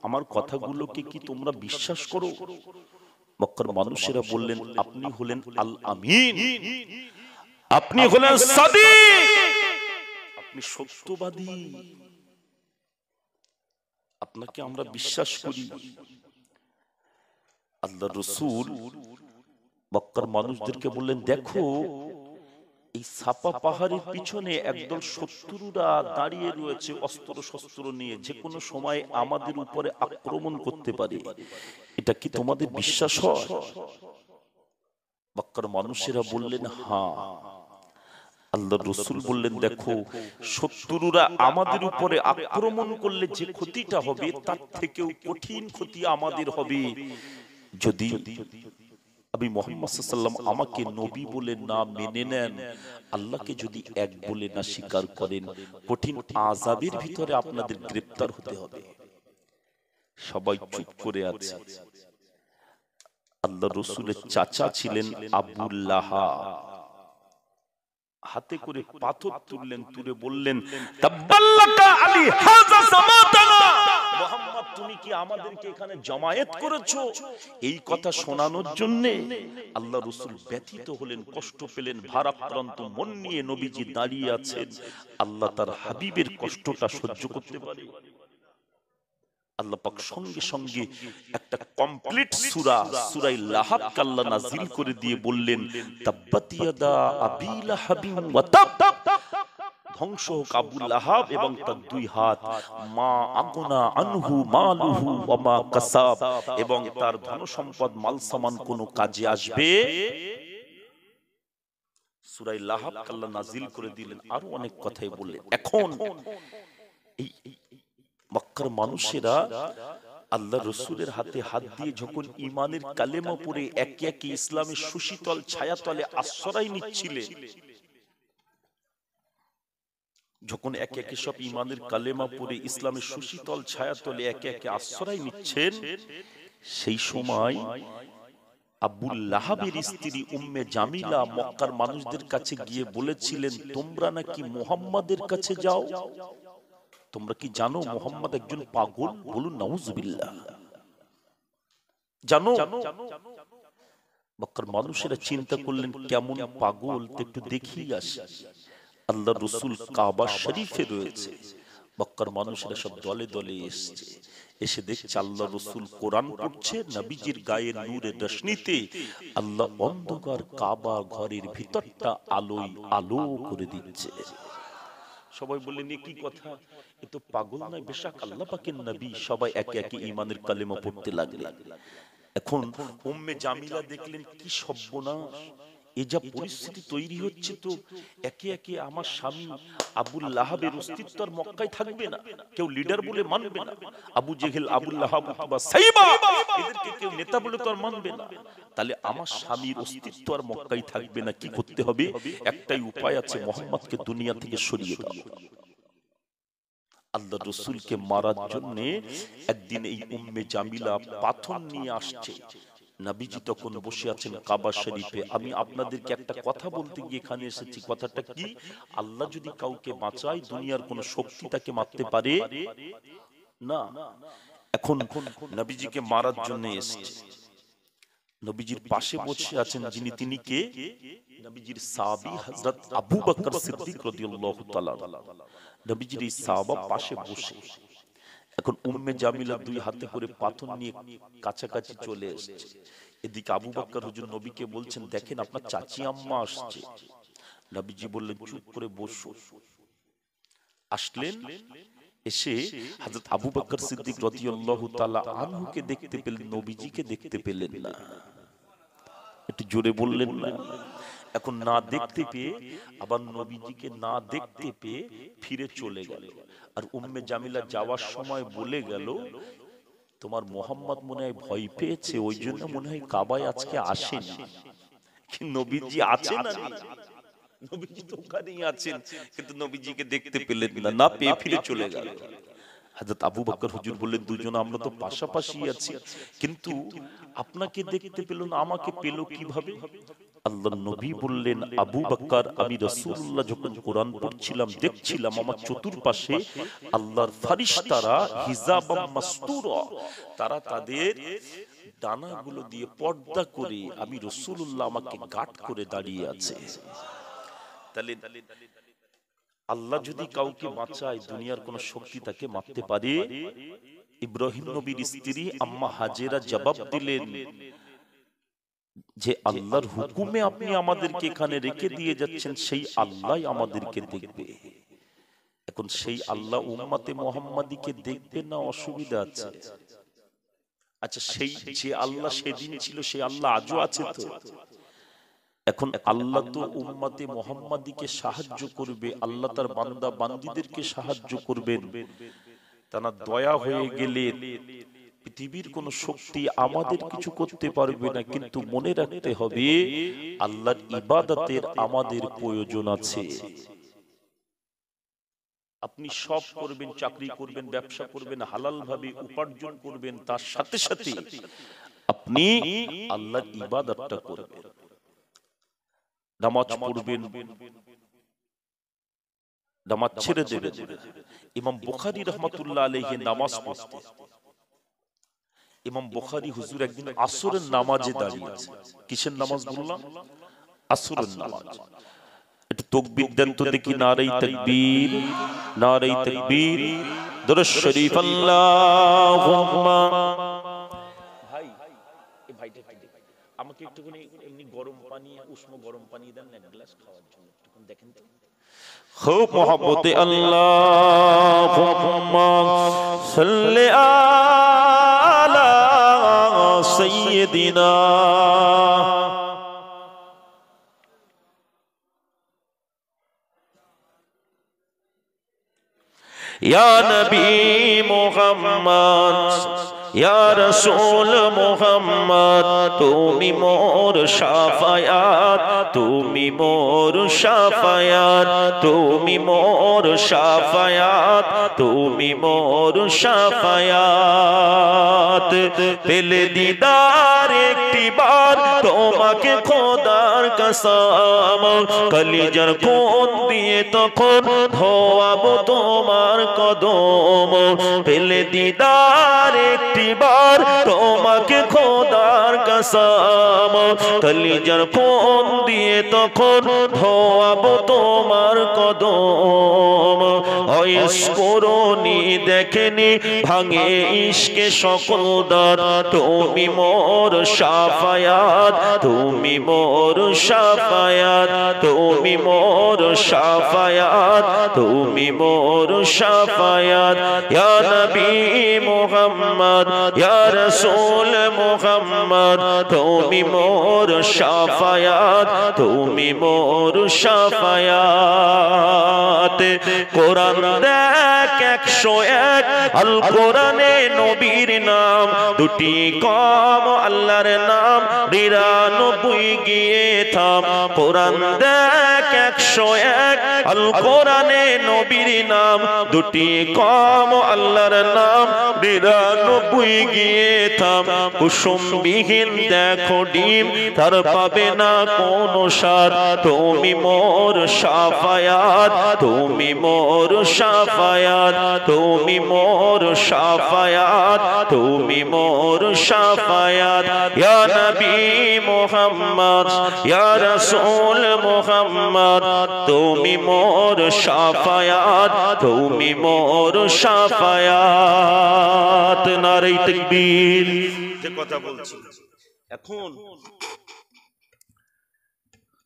আমার কথাগুলোকে কি তোমরা বিশ্বাস করো? মক্কার মানুষেরা বললেন, আপনি হলেন আল আমিন, আপনি হলেন সাদিক, আপনি সত্যবাদী, আপনাকে আমরা বিশ্বাস করি। আল্লাহ রসুল মক্কার মানুষদেরকে বললেন, দেখো এই সাফা পাহাড়ের পিছনে একদল শত্রুরা দাঁড়িয়ে রয়েছে অস্ত্র শস্ত্র নিয়ে, যে কোনো সময় আমাদের উপরে আক্রমণ করতে পারে, এটা কি তোমাদের বিশ্বাস হয়? মক্কার মানুষেরা বললেন, হ্যাঁ। আল্লাহ রসুল বললেন, দেখো শত্রুরা আমাদের উপরে আক্রমণ করলে যে ক্ষতিটা হবে, তার থেকেও কঠিন ক্ষতি আমাদের হবে যদি আমি মুহাম্মদ সাল্লাল্লাহু আলাইহি ওয়াসাল্লাম আমাকে নবী বলে না মেনে নেন, আল্লাহকে যদি এক বলে না স্বীকার করেন, কঠিন আযাবের ভিতরে আপনাদের গ্রেফতার হতে হবে। সবাই চুপ করে আছে। আল্লাহ রসুলের চাচা ছিলেন আবু লাহাব, হাতে করে পাথর তুললেন, তুলে বললেন, তাব্বাল্লাকা আলী হাযা জামাতানা, মুহাম্মদ তুমি কি আমাদেরকে এখানে জামায়াত করেছো? এই কথা শোনানোর জন্য আল্লাহ রাসূল ব্যথিত হলেন, কষ্ট পেলেন, ভারাক্রান্ত মন নিয়ে নবীজি দাঁড়িয়ে আছেন। আল্লাহ তার হাবিবের কষ্টটা সহ্য করতে পারে? আল্লাহ পাক সঙ্গে সঙ্গে একটা কমপ্লিট সূরা সূরা লাহাব আল্লাহ নাযিল করে দিয়ে বললেন, তাব্বাত ইয়াদা আবি লাহাবিন ওয়া তাব, ধ্বংস হোক আবু লাহাব এবং তার দুই হাত, মা আগনা আনহু মালুহু ওয়া মা কাসাব, এবং তার ধন সম্পদ মাল সামান কোনো কাজে আসবে। সূরা লাহাব আল্লাহ নাযিল করে দিলেন, আরো অনেক কথাই বললেন। এখন এই মক্কার মানুষেরা আল্লাহ রসুলের হাতে হাত দিয়ে যখন ঈমানের কালেমা পড়ে একে একে ইসলামের সুশীতল ছায়াতলে আশ্রয় নিচ্ছিলেন, যখন একে একে সব ঈমানের কালেমা পড়ে ইসলামের সুশীতল ছায়াতলে একে একে আশ্রয় নিচ্ছেন, সেই সময় আবু লাহাবের স্ত্রী উম্মে জামিলা মক্কার মানুষদের কাছে গিয়ে বলেছিলেন, তোমরা নাকি মুহাম্মাদের কাছে যাও, তোমরা কি জানো মুহাম্মদ একজন পাগল? বলুন নাউজুবিল্লাহ। জানো? মক্কার মানুষেরা চিন্তা করলেন কেমন পাগল, তো একটু দেখিয়ে আসি। আল্লাহ রসুল কাবা শরীফে রয়েছে, মক্কার মানুষেরা সব দলে দলে এসছে, এসে দেখছে আল্লাহ রসুল কোরআন পড়ছে, নবীজির গায়ের নূরের রশ্মিতে আল্লাহ অন্ধকার কাবা ঘরের ভিতরটা আলোয় আলো করে দিচ্ছে। সবাই বললেন এ কি কথা, এ তো পাগল নয়, বেশক আল্লাহ পাকের নবী। সবাই একে একে ঈমানের কালেমা পড়তে লাগলেন। এখন উম্মে জামিলা দেখলেন কি সর্বনাশ, এ যা পরিস্থিতি তৈরি হচ্ছে, তো একে একে আমার স্বামী আবুল লাহাবের অস্তিত্ব আর মক্কায় থাকবে না, কেউ লিডার বলে মানবে না। আবু জেহেল, আবুল লাহাব অথবা সাইবা, এদেরকে কেউ নেতা বলে তো আর মানবে না। তাহলে আমার স্বামীর অস্তিত্ব আর মক্কায় থাকবে না, কি করতে হবে? একটাই উপায় আছে, মুহাম্মদকে দুনিয়া থেকে সরিয়ে দাও। আল্লাহ রসুলকে মারার জন্য একদিন এই উম্মে জামিলা পাথর নিয়ে আসছে। নবীজি তখন বসে আছেন কাবা শরীফে। আমি আপনাদেরকে একটা কথা বলতে গিয়ে এখানে এসেছি। কথাটা কি? আল্লাহ যদি কাউকে বাঁচায়, দুনিয়ার কোন শক্তি তাকে মারতে পারে না। এখন নবীজিকে মারার জন্য এসেছে। নবীজির পাশে বসে আছেন যিনি, তিনি কে? নবীজির সাহাবী হযরত আবু বকর সিদ্দিক রাদিয়াল্লাহু তাআলা। নবীজির এই সাহাবা পাশে বসে। এখন উম্মে জামিলা দুই হাতে করে পাথর নিয়ে কাছাকাছি চলে এসেছে। এদিকে আবু বকর হুজুর নবীকে বলছেন, দেখেন আপনার চাচি আম্মা আসছে। নবীজি বললেন, চুপ করে বসো। আসলেন, এসে হযরত আবু বকর সিদ্দিক রাদিয়াল্লাহু তাআলা আনহুকে দেখতে পেলেন, নবীজিকে দেখতে পেলেন না। একটু জোরে বললেন না। এখন না দেখতে পেয়ে, আবার নবীজিকে না দেখতে পেয়ে ফিরে চলে গেল। আর উম্মে জামিলা যাওয়ার সময় বলে গেল, তোমার মুহাম্মদ মনে হয় ভয় পেয়েছে, ওই জন্য মনে হয় কাবায় আজকে আসেনি। নবীজি আছেন না, নবীজি তো ওখানেই আছেন, কিন্তু নবীজিকে দেখতে পেলেন না, না পেয়ে ফিরে চলে গেল। হযরত আবু বকর হুজুর বললেন, দুজন আমরা তো পাশাপাশি আছি, কিন্তু আপনাকে দেখতে পেল না, আমাকে পেল কিভাবে? আল্লাহর নবী বললেন, আবু বকর, আমি রাসূলুল্লাহ যখন কোরআন পড়ছিলাম, দেখছিলাম আমার চতুর্পাশে আল্লাহর ফেরেশতারা হিজাবাম মাসতুরা, তারা তাদের ডানাগুলো দিয়ে পর্দা করে আমি রাসূলুল্লাহ আমাকে গার্ড করে দাঁড়িয়ে আছে। তাহলে আল্লাহ যদি কাউকে বাঁচায়, দুনিয়ার কোন শক্তি তাকে মারতে পারে? ইব্রাহিম নবীর স্ত্রী আম্মা হাজেরা জবাব দিলেন যে আল্লাহর হুকুমে আপনি আমাদেরকে এখানে রেখে দিয়ে যাচ্ছেন, সেই আল্লাহ আমাদেরকে দেখবে। এখন সেই আল্লাহ উম্মতে মুহাম্মাদীকে দেখবে না, অসুবিধা আছে? আচ্ছা, সেই যে আল্লাহ সেদিন ছিল, সেই আল্লাহ আজও আছে তো? এখন আল্লাহ তো উম্মতে মুহাম্মাদীকে সাহায্য করবে, আল্লাহ তার বান্দা বান্দীদেরকে সাহায্য করবেন। তারা দয়া হয়ে গেলে পৃথিবীর কোন শক্তি আমাদের কিছু করতে পারবে না। কিন্তু মনে রাখতে হবে, আল্লাহর ইবাদতের আমাদের প্রয়োজন আছে। আপনি সব করবেন, চাকরি করবেন, ব্যবসা করবেন, হালাল ভাবে উপার্জন করবেন, তার সাথে সাথে আপনি আল্লাহর ইবাদতটা করবেন। নামাজ পড়বেন, নামাজ ছেড়ে দেবেন। ইমাম বুখারী রাহমাতুল্লাহ আলাইহি নামাজ পড়তেন। ইমাম বুখারী হুজুর একদিন আসরের নামাজে দাঁড়িয়ে আছে। কিসের নামাজ বললাম? আসরের নামাজ। একটু তাকবীর দেন তো দেখি, নারে তাকবীর, নারে তাকবীর, দরুদ শরীফ, আল্লাহুম্মা। ভাই, এই ভাইটা কি আমাকে একটুখানি এমনি গরম পানি, উষ্ণ গরম পানি দেন না, এক গ্লাস খাওয়ার জন্য, একটু দেখেন তো। খুব মোহাব্বতে আল্লাহুম্মা সাল্লি আলা সাইয়্যিদিনা ইয়া নবী মুহাম্মদ, ইয়া রাসূল মুহাম্মদ, তুমি মোর শাফায়াত, তুমি মোর শাফায়াত, তুমি মোর শাফায়াত, তুমি মোর শাফায়াত। পেলে দিদার একটিবার তোমাকে খোদার কাসাম কলিজার কোন দিয়ে তখন ধোয়াবো তোমার কদম পেলে দিদার একটিবার তোমাকে খোদার কাসাম কলিজার কোন দিয়ে তখন ধোয়াবো তোমার কদম অয়েস করনি দেখেনি ভাঙে ইশকে সকল দাঁত তুমি মোর শাফায়াত তুমি মোর শাফায়াত তুমি মোর শাফায়াত তুমি মোর শাফায়াত ইয়া নবী মুহাম্মদ ইয়া রাসূল মুহাম্মদ তুমি মোর শাফায়াত তুমি মোর শাফায়াত কোরআন দেখ 101 আল কোরআনে নবীর নাম দুটি কম আল্লাহর নাম 99 গিয়ে থাম কোরআন দেখ 101 আল কোরআনে নবীর নাম দুটি কম আল্লাহর নাম 99 গিয়ে থাম কুসুমবিহীন দেখো ডিম তার পাবে না কোনো সার তুমি মোর শাফায়াত তুমি মোর শাফায়াত তুমি মোর শাফায়াত তুমি মোর শাফায়াত ইয়া নবী মুহাম্মদ ইয়া রাসূল মুহাম্মদ তুমি মোর শাফায়াত তুমি মোর শাফায়াত নারে তাকবীর যে কথা বলছি এখন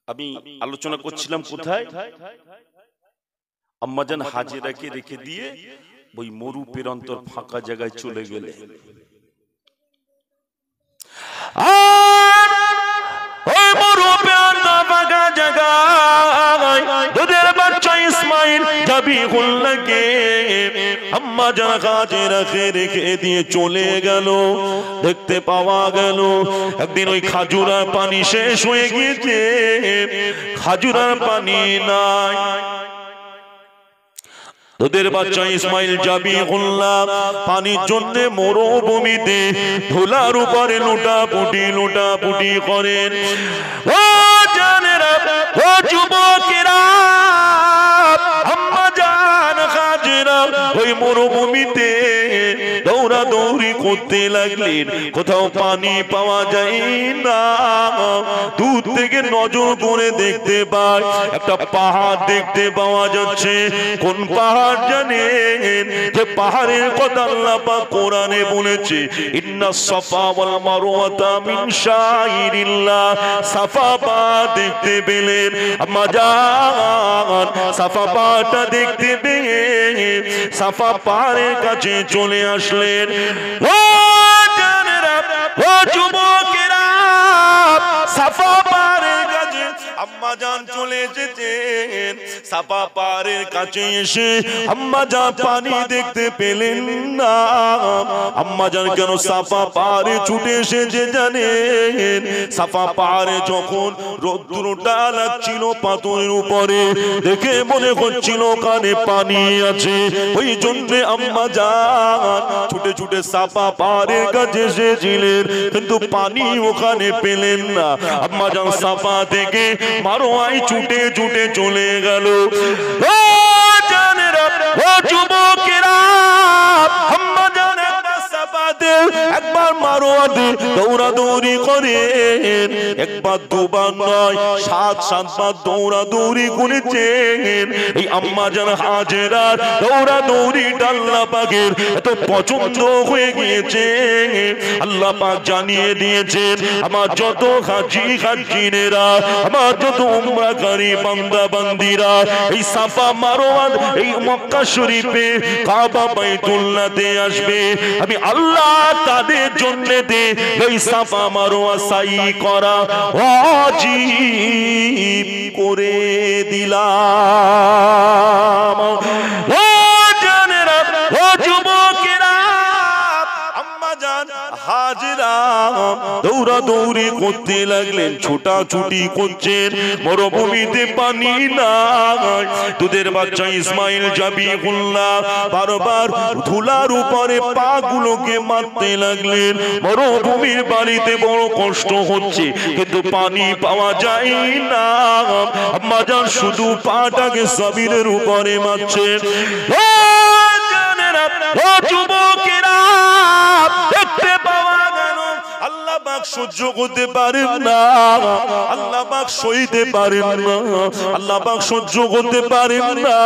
আমি আলোচনা করছিলাম কোথায় আম্মাজান হাজেরাকে রেখে দিয়ে ওই মরু পেরন্তর ফাঁকা জায়গায় চলে গেলে দুধের বাচ্চা ইসমাইল জাবিহুল্লাহকে আম্মাজান হাজেরাকে রেখে দিয়ে চলে গেল দেখতে পাওয়া গেল একদিন ওই খাজুরার পানি শেষ হয়ে গিয়েছে খাজুরার পানি নাই দুধের বাচ্চা ইসমাইল জাবিহুল্লাহ পানির জন্য মরুভূমিতে ধুলার উপরে লুটাপুটি করেন ও জানেরা ও যুবকেরা আম্মাজান হাজেরা ওই মরুভূমিতে দৌড়াদৌড়ি করতে লাগলেন কোথাও পানি পাওয়া যায় না দূর থেকে নজর করে দেখতে পায় একটা পাহাড় দেখতে পাওয়া যাচ্ছে কোন পাহাড় জানেন যে পাহাড়ের কথা আল্লাহ পাক কোরআনে বলেছে ইন্নাস সাফা ওয়াল মারওয়াতা মিন শাইরিল্লাহ সাফা পাহাড় দেখতে পেলেন আম্মাজান সাফা পাহাড়টা দেখতে পেয়ে সাফা পাহাড়ের কাছে চলে আসলেন ও জানেরা ও যুবকেরা সাফা পাহাড়ের কাছে আম্মাজান চলে এসেছেন সাফা পাহাড়ের কাছে এসে আম্মাজান পানি দেখতে পেলেন না আম্মাজান কেন সাফা পাহাড়ে ছুটে এসেছে জানেন সাফা পাহাড়ে যখন রৌদ্রটা লাগছিল পাথরের উপরে দেখে মনে হচ্ছিল ওখানে পানি আছে ওই জন্য আম্মাজান ছুটে ছুটে সাফা পাহাড়ের কাছে এসেছিলেন কিন্তু পানি ওখানে পেলেন না আম্মাজান সাফা থেকে মারোয়ায় ছুটে ছুটে চলে গেল ও জানেরা ও যুবকেরা আম্মাজান একবার মারোয়াতে দৌড়াদৌড়ি করেন একবার দুবার নয় 7-7 বার দৌড়াদৌড়ি করেছেন এই আম্মাজান হাজেরা দৌড়াদৌড়ি আল্লাহ পাকের এত পছন্দ হয়ে গিয়েছে আল্লাহ পাক জানিয়ে দিয়েছেন আমার যত হাজী হাজীরা আমার যত উমরাকারী বান্দা বান্দিরা এই সাফা মারোয়া এই মক্কা শরীফে কাবা বাইতুল্লাহতে আসবে আমি আল্লাহ তাদের জন্য দে এই সাফা মারওয়া সাই করা ওয়াজিব করে দিলাম ও জানেরা ও যুবকেরা আম্মাজান হাজরা দৌড়াদৌড়ি করতে লাগলেন, ছোটাছুটি করছেন, মরুভূমিতে পানি নাই। দুধের বাচ্চা ইসমাইল জাবিহুল্লাহ বারবার ধুলার উপরে পা গুলোকে মারতে লাগলেন। মরুভূমির বাড়িতে বড় কষ্ট হচ্ছে, কিন্তু পানি পাওয়া যায় না। আম্মাজান শুধু পাটাকে জমিনের উপরে মারছেন। ও জানেরা, ও যুবকেরা, দেখতে পাওয়া গেল আল্লাহ পাক সহ্য করতে পারেন না, আল্লাহ পাক সইতে পারেন না, আল্লাহ পাক সহ্য করতে পারেন না,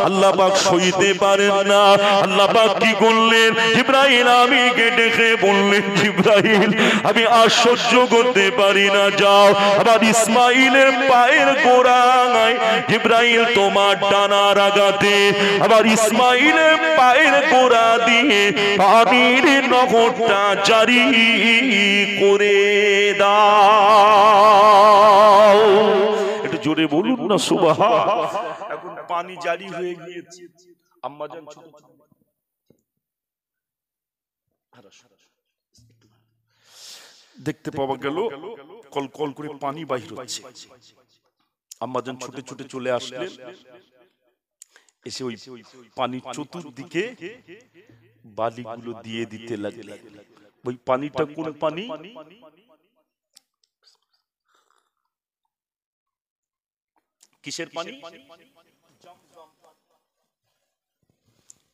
আল্লাহ পাক সইতে পারেন না। আল্লাহ পাক কি করলেন? জিবরাইল আমিনকে ডেকে বললেন, জিবরাইল আমি আর সহ্য করতে পারি না, যাও আবার ইসমাইলের পায়ের গোড়ায় জিবরাইল তোমার ডানার আঘাতে আবার ইসমাইলের পায়ের গোড়া দিয়ে পানির নহরটা জারি করে দাও। একটু জোরে বলুন না সুবহান। এখন পানি জারি হয়ে গিয়েছে। আম্মাজান দেখতে পাওয়া গেল কল কল করে পানি বাহির হচ্ছে। আম্মাজান ছুটে ছুটে চলে আসলেন, এসে ওই পানির চতুর্দিকে বালিগুলো দিয়ে দিতে লাগলেন। ওই পানিটা কোন পানি? কিসের পানি?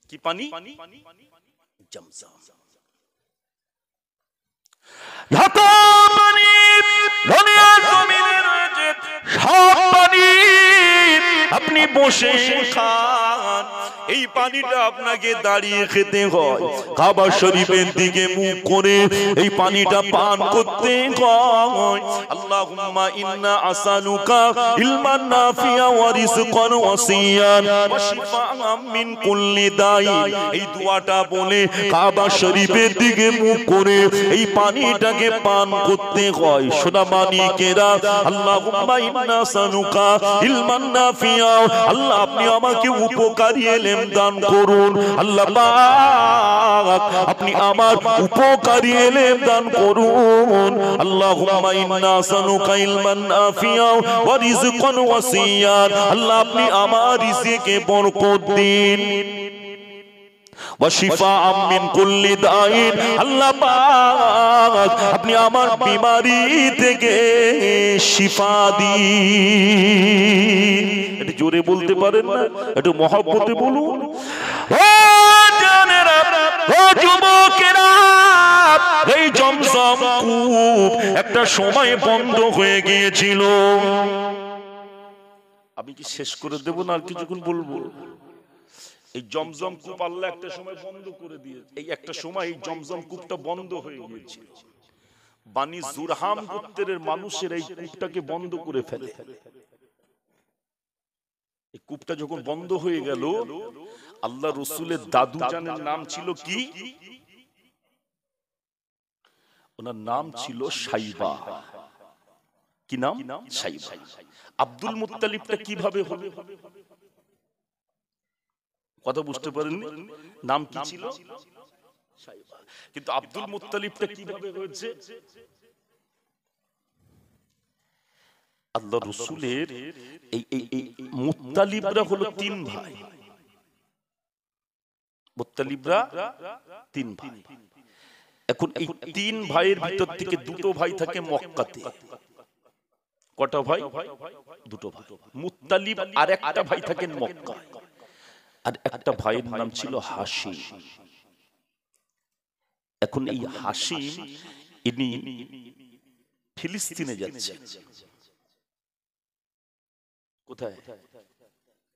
কি পানি? জমজম। যত পানি দুনিয়ার জমিনে রয়েছে সব পানি আপনি বসে খান, এই পানিটা আপনাকে দাঁড়িয়ে খেতে হয়। কাবা শরীফের দিকে মুখ করে এই পানিটা পান করতে হয়। আল্লাহুম্মা ইন্না আসালুকা ইলমান নাফিয়া ওয়া রিজকান ওয়াসিয়ান ওয়া শিফাআম মিন কুল্লি দাইন। এই দোয়াটা বলে কাবা শরীফের দিকে মুখ করে এই পানিটাকে পান করতে হয়। সোনা মানিকেরা, আল্লাহুম্মা ইন্না আসালুকা ইলমান নাফিয়া, আল্লাহ আপনি আমাকে উপকারী ইলম দান করুন। আল্লাহ পাক আপনি আমার উপকারী ইলম দান করুন। আল্লাহুম্মা ইন্না আসালুকা ইলমান নাফিয়া ওয়া রিজকান ওয়াসিয়ান, আল্লাহ আপনি আমার রিজিকে বরকত দিন। ওয়া শিফাআম মিন কুল্লি দাইন, আল্লাহ পাক আপনি আমার বিমারি থেকে শিফা দিন। এটা জোরে বলতে পারেন না? একটু মহব্বতে বলুন। ও জানেরা, ও যুবকেরা, এই জমজম কূপ একটা সময় বন্ধ হয়ে গিয়েছিল। আমি কি শেষ করে দেব না আর কিছুক্ষণ বলবো? এই জমজম কূপ আল্লাহ একটা সময় বন্ধ করে দিয়েছে। এই একটা সময় এই জমজম কূপটা বন্ধ হয়ে গিয়েছিল। বানি জুরহাম গোত্রের মানুষের এই কূপটাকে বন্ধ করে ফেলে। এই কূপটা যখন বন্ধ হয়ে গেল, আল্লাহ রসুলের দাদু জানের নাম ছিল কি? ওনার নাম ছিল সাইবা। কি নাম? সাইবা। আব্দুল মুত্তালিবটা কিভাবে হলো? কথা বুঝতে পারেননি? নাম কি ছিল? সাইবা। কিন্তু আব্দুল মুত্তালিবটা কিভাবে হয়েছে? আল্লাহ রসুলের এই মুত্তালিবরা হলো তিন ভাই। মুত্তালিবরা তিন ভাই। এখন এই তিন ভাইয়ের ভিতর থেকে দুটো ভাই থাকে মক্কাতে। কটা ভাই? দুটো ভাই। মুত্তালিব আর একটা ভাই থাকেন মক্কায়, আর একটা ভাইয়ের নাম ছিল হাশিম। এখন এই হাশিম ইনি ফিলিস্তিনে যাচ্ছেন। কোথায়?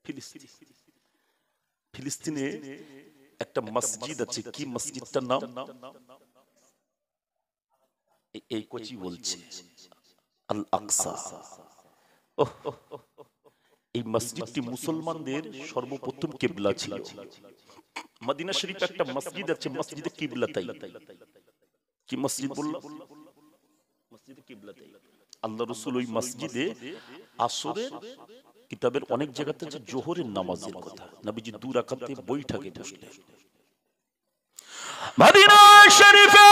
ফিলিস্তিন। ফিলিস্তিনে একটা মসজিদ আছে। কি মসজিদটার নাম? এই কোচি বলছে আল আকসা। এই মসজিদটি মুসলমানদের সর্বপ্রথম কিবলা ছিল। মদিনা শরীফে একটা মসজিদ আছে, মসজিদে কিবলাতাই। কি মসজিদ বললাম? মসজিদে কিবলাতাই। আল্লাহ রাসূল ওই মসজিদে আসরের কিতাবের অনেক জায়গাতে আছে জোহরের নামাজের কথা। নবীজি 2 রাকাতে বৈঠকে বসলেন। মদিনা শরীফে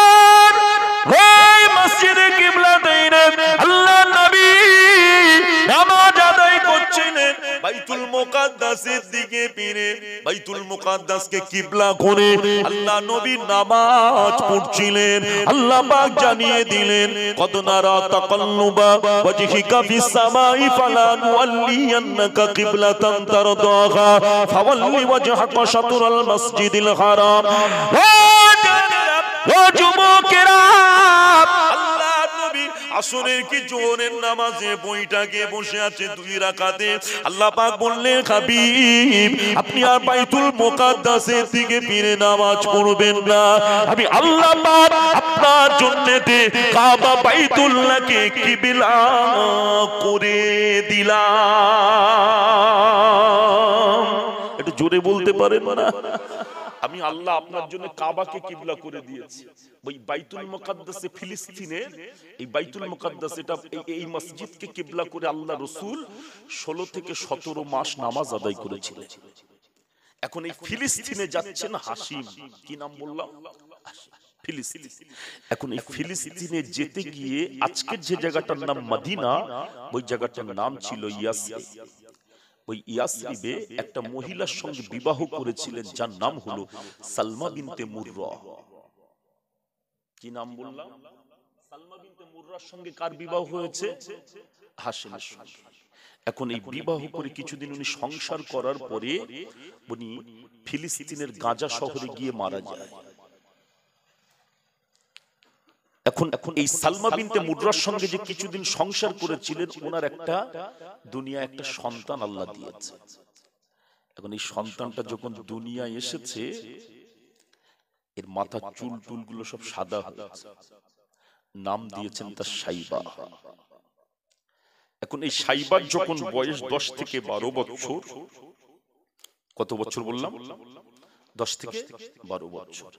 মুকাদ্দাসের দিকে ফিরে বাইতুল মুকাদ্দাসকে কিবলা করে আল্লাহ নবী নামাজ পড়ছিলেন। আল্লাহ পাক জানিয়ে দিলেন কদ নারা তাকাল্লুবা ওয়াজহিকা ফিস সামাই ফালানুওয়াল্লিয়ান্নাকা কিবলাতান তারদাহা ফাওয়াল্লি ওয়াজহাকা শাতরাল মাসজিদিল হারাম। ও যুবকেরা, আল্লাহ নবী আসরের কি জোহরের নামাজে বইটাকে বসে আছে 2 রাকাতে। আল্লাহ পাক বললেন হাবিব আপনি আর বাইতুল মুকাদ্দাসের দিকে ফিরে নামাজ পড়বেন না, আমি আল্লাহ পাক আপনার জন্যতে কাবা বাইতুল্লাহকে কিবলা করে দিলাম। একটু জোরে বলতে পারেন না? আমি আল্লাহ আপনার জন্য কাবাকে কিবলা করে দিয়েছি। ওই বাইতুল মুকাদ্দাসে ফিলিস্তিনে এই বাইতুল মুকাদ্দাস এটা এই মসজিদকে কিবলা করে আল্লাহ রাসূল 16 থেকে 17 মাস নামাজ আদায় করেছিলেন। এখন এই ফিলিস্তিনে যাচ্ছেন হাসিম, কি নাম বললাম? ফিলিস্তিন। এখন এই ফিলিস্তিনে যেতে গিয়ে আজকের যে জায়গাটার নাম মদিনা, ওই জায়গাটার নাম ছিল ইয়াসরিব। ওই ইয়াসরিবে একটা মহিলার সঙ্গে বিবাহ করেছিলেন যার নাম হলো সালমা বিনতে মুররা। কি নাম বললাম? সালমা বিনতে মুররার সঙ্গে কার বিবাহ হয়েছে? হাসিমের সঙ্গে। এখন এই বিবাহ করে কিছুদিন উনি সংসার করার পরে উনি ফিলিস্তিনের গাজা শহরে গিয়ে মারা যায়। এখন এই সালমা বিনতে মুররার সঙ্গে যে কিছুদিন সংসার করেছিলেন ওনার একটা দুনিয়া একটা সন্তান আল্লাহ দিয়েছে। এখন এই সন্তানটা যখন দুনিয়ায় এসেছে এর মাথার চুল টুলগুলো সব সাদা হয়েছে, নাম দিয়েছেন তার সাইবা। এখন এই সাইবার যখন বয়স 10 থেকে 12 বছর, কত বছর বললাম? 10 থেকে 12 বছর।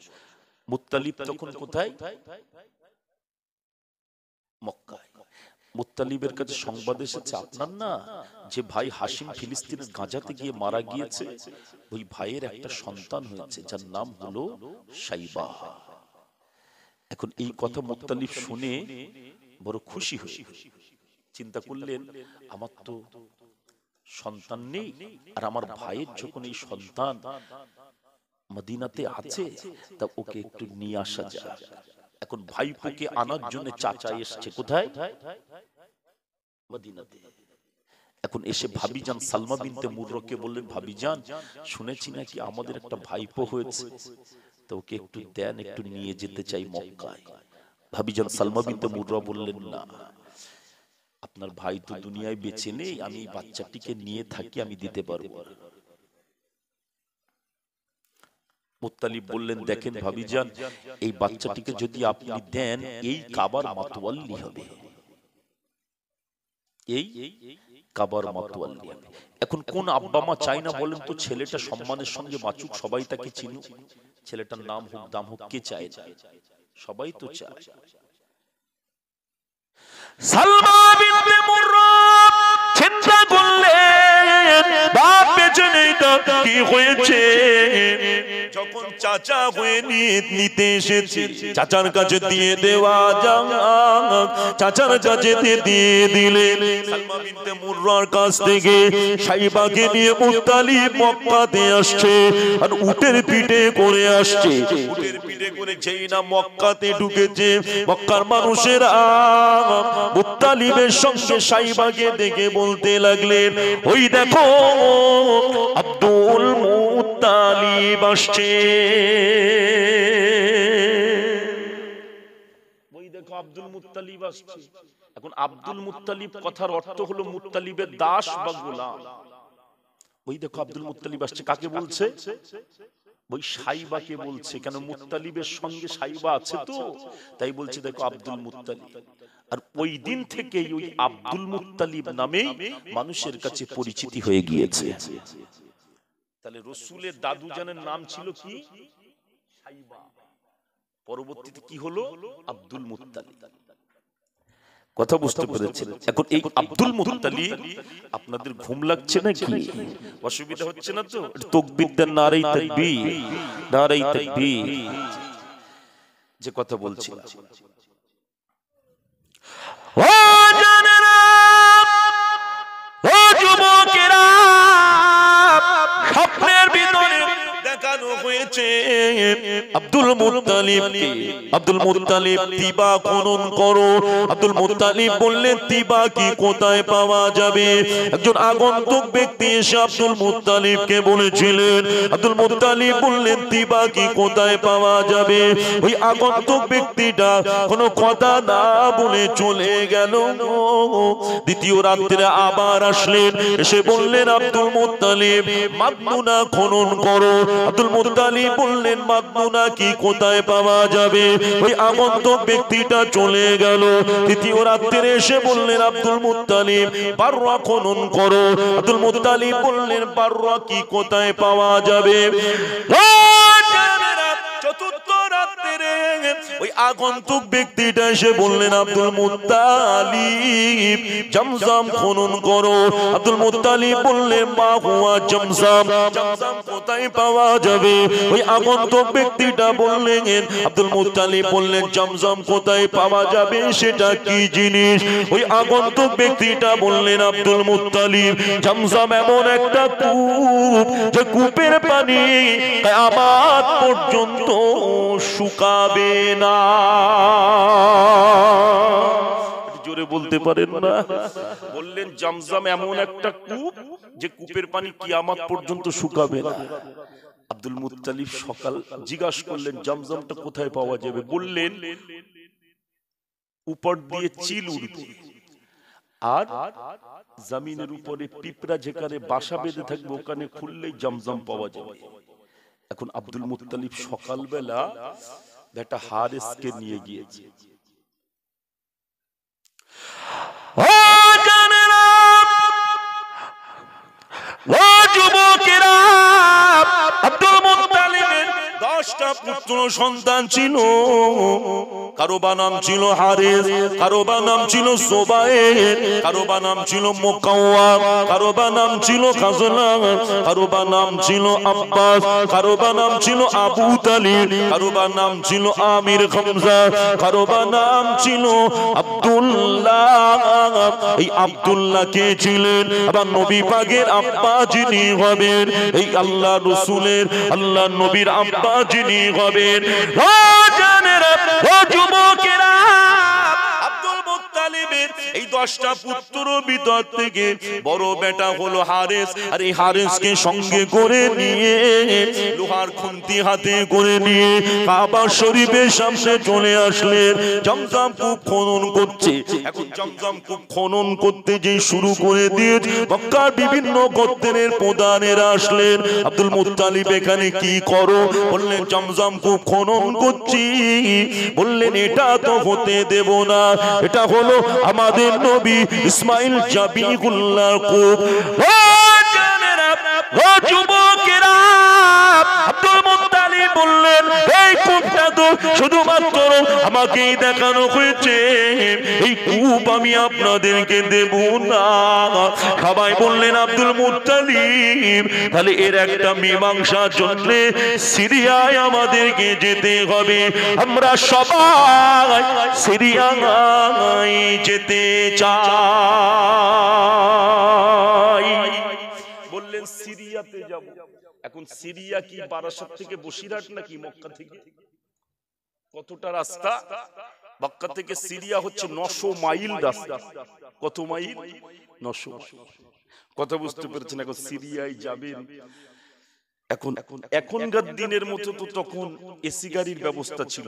মুত্তালিব তখন কোথায়? মক্কায়। মুত্তালিবের কাছে সংবাদ এসেছে আপনার না যে ভাই হাসিম ফিলিস্তিনের গাজাতে গিয়ে মারা গিয়েছে, ওই ভাইয়ের একটা সন্তান হয়েছে যার নাম হলো সাইবা। এখন এই কথা মুত্তালিব শুনে বড় খুশি হয়ে চিন্তা করলেন আমার তো সন্তান নেই, আর আমার ভাইয়ের যখন এই সন্তান মদিনাতে আছে তা ওকে একটু নিয়ে আসা যায়। এখন ভাইপোকে আনার জন্য চাচা এসছে কোথায়? মদিনাতে। এখন এসে ভাবিজান সালমা বিনতে মুররাকে বললেন ভাবিজান শুনেছি নাকি আমাদের একটা ভাইপো হয়েছে, তো ওকে একটু দেন, একটু নিয়ে যেতে চাই মক্কায়। ভাবিজান সালমা বিনতে মুররা বললেন না, আপনার ভাই তো দুনিয়ায় বেঁচে নেই, আমি এই বাচ্চাটিকে নিয়ে থাকি, আমি দিতে পারবো। মুত্তালিব বললেন দেখেন ভাবিজান এই বাচ্চাটিকে যদি আপনি দেন এই কাবার মাতওয়াল্লি হবে, এই কাবার মাতওয়াল্লি হবে। এখন কোন আব্বা মা চাই না বলেন তো ছেলেটা সম্মানের সঙ্গে বাঁচুক, সবাই তাকে চিনুক, ছেলেটার নাম হোক দাম হোক, কে চায়? সবাই তো চায়। সালমা বিনতে মুররা চিন্তা করলেন বাপ বেঁচে নেই তো কি হয়েছে। যখন চাচা হয়ে নিতে এসেছে চাচার কাছে দিয়ে দেওয়া যাক, চাচার কাছে দিয়ে দিলেন। সালমা বিনতে মুররার কাছ থেকে সাইবাকে নিয়ে মুত্তালিব মক্কাতে আসছে, আর উটের পিঠে করে আসছে। উটের পিঠে করে যেই না মক্কাতে ঢুকেছে, মক্কার মানুষেরা মুত্তালিবের সঙ্গে সাইবাকে দেখে বলতে লাগলেন ওই দেখো আব্দুল মুত্তালিব আসছে, ওই দেখো আব্দুল মুত্তালিব আসছে। এখন আব্দুল মুত্তালিব কথার অর্থ হলো মুত্তালিবের দাস বা গোলাম। ওই দেখো আব্দুল মুত্তালিব আসছে কাকে বলছে? ওই সাইবাকে বলছে। কেন? মুত্তালিবের সঙ্গে সাইবা আছে তো, তাই বলছে দেখো আব্দুল মুত্তালিব। আর ওই দিন থেকে ওই আব্দুল মুত্তালিব নামে মানুষের কাছে পরিচিতি হয়ে গিয়েছে। তাহলে রাসূলের দাদু জানের নাম ছিল কি? সাইবা। পরবর্তীতে কি হলো? Abdul Muttalib. কথা বুঝতে পেরেছেন? এখন এই আব্দুল মুত্তালিব, আপনাদের ঘুম লাগছে নাকি? অসুবিধা হচ্ছে না তো? তাকবীর দেন, নারে তাকবীর, নারে তাকবীর। যে কথা বলছিলাম, ও জানেরা, ও যুবকেরা, হয়েছে আব্দুল মুত্তালিবকে, আব্দুল মুত্তালিব তিবা খনন করো। আব্দুল মুত্তালিব বললেন তিবা কি কোথায় পাওয়া যাবে? একজন আগন্তুক ব্যক্তি এসে আব্দুল মুত্তালিবকে বলেছিলেন, আব্দুল মুত্তালিব বললেন তিবা কি কোথায় পাওয়া যাবে? ওই আগন্তুক ব্যক্তিটা কোনো কথা না বলে চলে গেল। দ্বিতীয় রাত্রে আবার আসলেন, এসে বললেন আব্দুল মুত্তালিব মাদমুনা খনন করো। আব্দুল মুত্তালিব বললেন মাদমুনা কি কোথায় পাওয়া যাবে? ওই আগন্তুক ব্যক্তিটা চলে গেল। তৃতীয় রাত্রে এসে বললেন আব্দুল মুত্তালিব বাররা খনন করো। আব্দুল মুত্তালিব বললেন বাররা কি কোথায় পাওয়া যাবে? চতুর্থ রাত্রে ওই আগন্তুক ব্যক্তিটা এসে বললেন আব্দুল মুত্তালিব জমজম খনন করো। আব্দুল মুত্তালিব বললেন মা হুয়া জমজম, জমজম কোথায় পাওয়া যাবে? ওই আগন্তুক ব্যক্তিটা বললেন, আব্দুল মুত্তালিব বললেন জমজম কোথায় পাওয়া যাবে, সেটা কি জিনিস? ওই আগন্তুক ব্যক্তিটা বললেন আব্দুল মুত্তালিব জমজম এমন একটা কূপ, যে কূপের পানি কিয়ামত পর্যন্ত শুকাবে না। জোরে বলতে পারেন না? বললেন জমজম এমন একটা কূপ, যে কূপের পানি কিয়ামত পর্যন্ত শুকাবে না। আব্দুল মুত্তালিব সকাল জিজ্ঞাসা করলেন জমজমটা কোথায় পাওয়া যাবে? বললেন উপর দিয়ে চিল উঠবে, আর জমিনের উপরে পিঁপড়া যেখানে বাসা বেঁধে থাকবে ওখানে খুললেই জমজম পাওয়া যাবে। এখন আব্দুল মুত্তালিব সকালবেলা একটা হারেসকে নিয়ে গিয়েছে। আব্দুল মুত্তালিবের 10টা পুত্র সন্তান ছিল। কারো বা নাম ছিল হারিস, কারো বা নাম ছিল সুবাইর, কারো বা নাম ছিল মুকাওয়াম, কারো বা নাম ছিল খাজলা, কারো বা নাম ছিল আব্বাস, কারো বা নাম ছিল আবু তালিব, কারো বা নাম ছিল আমির হামজা, কারো বা নাম ছিল আব্দুল্লাহ। এই আব্দুল্লাহ কে ছিলেন? আবার নবী পাকের আব্বা যিনি হবেন, এই আল্লাহ রাসূলের আল্লাহ নবীর আব্বা যিনি হবেন। আব্দুল মুত্তালিবের এই 10টা পুত্র ভিতর থেকে বড় বেটা হলো হারিস। আর এই হারিসকে সঙ্গে করে নিয়ে লোহার খুন্তি হাতে করে নিয়ে কাবা শরীফের সামনে চলে আসলেন। জমজম কূপ খনন করছে। এখন জমজম কূপ খনন করতে যে শুরু করে দিয়ে মক্কার বিভিন্ন গোত্রের প্রধানেরা আসলেন। আব্দুল মুত্তালিব এখানে কি করো? বললেন জমজম কূপ খনন করছি। বললেন এটা তো হতে দেব না, এটা হলো আমাদের নবী ইসমাইল জাবিহুল্লাহর কূপ। ও জানেরা, ও যুবকেরা, আব্দুল মুত্তালিব বললেন এই কূপটা তো শুধুমাত্র আমাকেই দেখানো হয়েছে, এই কূপ আমি আপনাদেরকে দেব না। সবাই বললেন আব্দুল মুত্তালিব তাহলে এর একটা মীমাংসার জন্য সিরিয়ায় আমাদেরকে যেতে হবে। আমরা সবাই সিরিয়ায় যেতে চাই। বললেন সিরিয়াতে যাব। এখন সিরিয়া কি বারাসাত থেকে বসিরহাট নাকি মক্কা থেকে? কতটা রাস্তা? মক্কা থেকে সিরিয়া হচ্ছে 900 মাইল রাস্তা। কত মাইল? 900। কথা বুঝতে পেরেছেন? এখন সিরিয়ায় যাবেন। এখন এখনকার দিনের মতো তো তখন এসি গাড়ির ব্যবস্থা ছিল।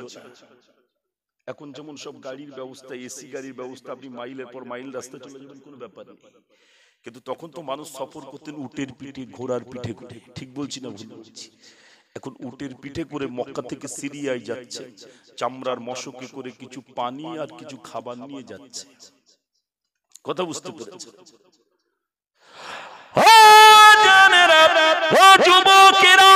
এখন যেমন সব গাড়ির ব্যবস্থা, এসি গাড়ির ব্যবস্থা, আপনি মাইলের পর মাইল রাস্তা চলে যাবেন, কোনো ব্যাপার নেই। কিন্তু তখন তো মানুষ সফর করতেন উটের পিঠে, ঘোড়ার পিঠে করে। ঠিক বলছি না ভুল বলছি? এখন উটের পিঠে করে মক্কা থেকে সিরিয়ায় যাচ্ছে, চামড়ার মশকে করে কিছু পানি আর কিছু খাবার নিয়ে যাচ্ছে। কথা বুঝতে পেরেছেন? ও জানেরা, ও যুবকেরা,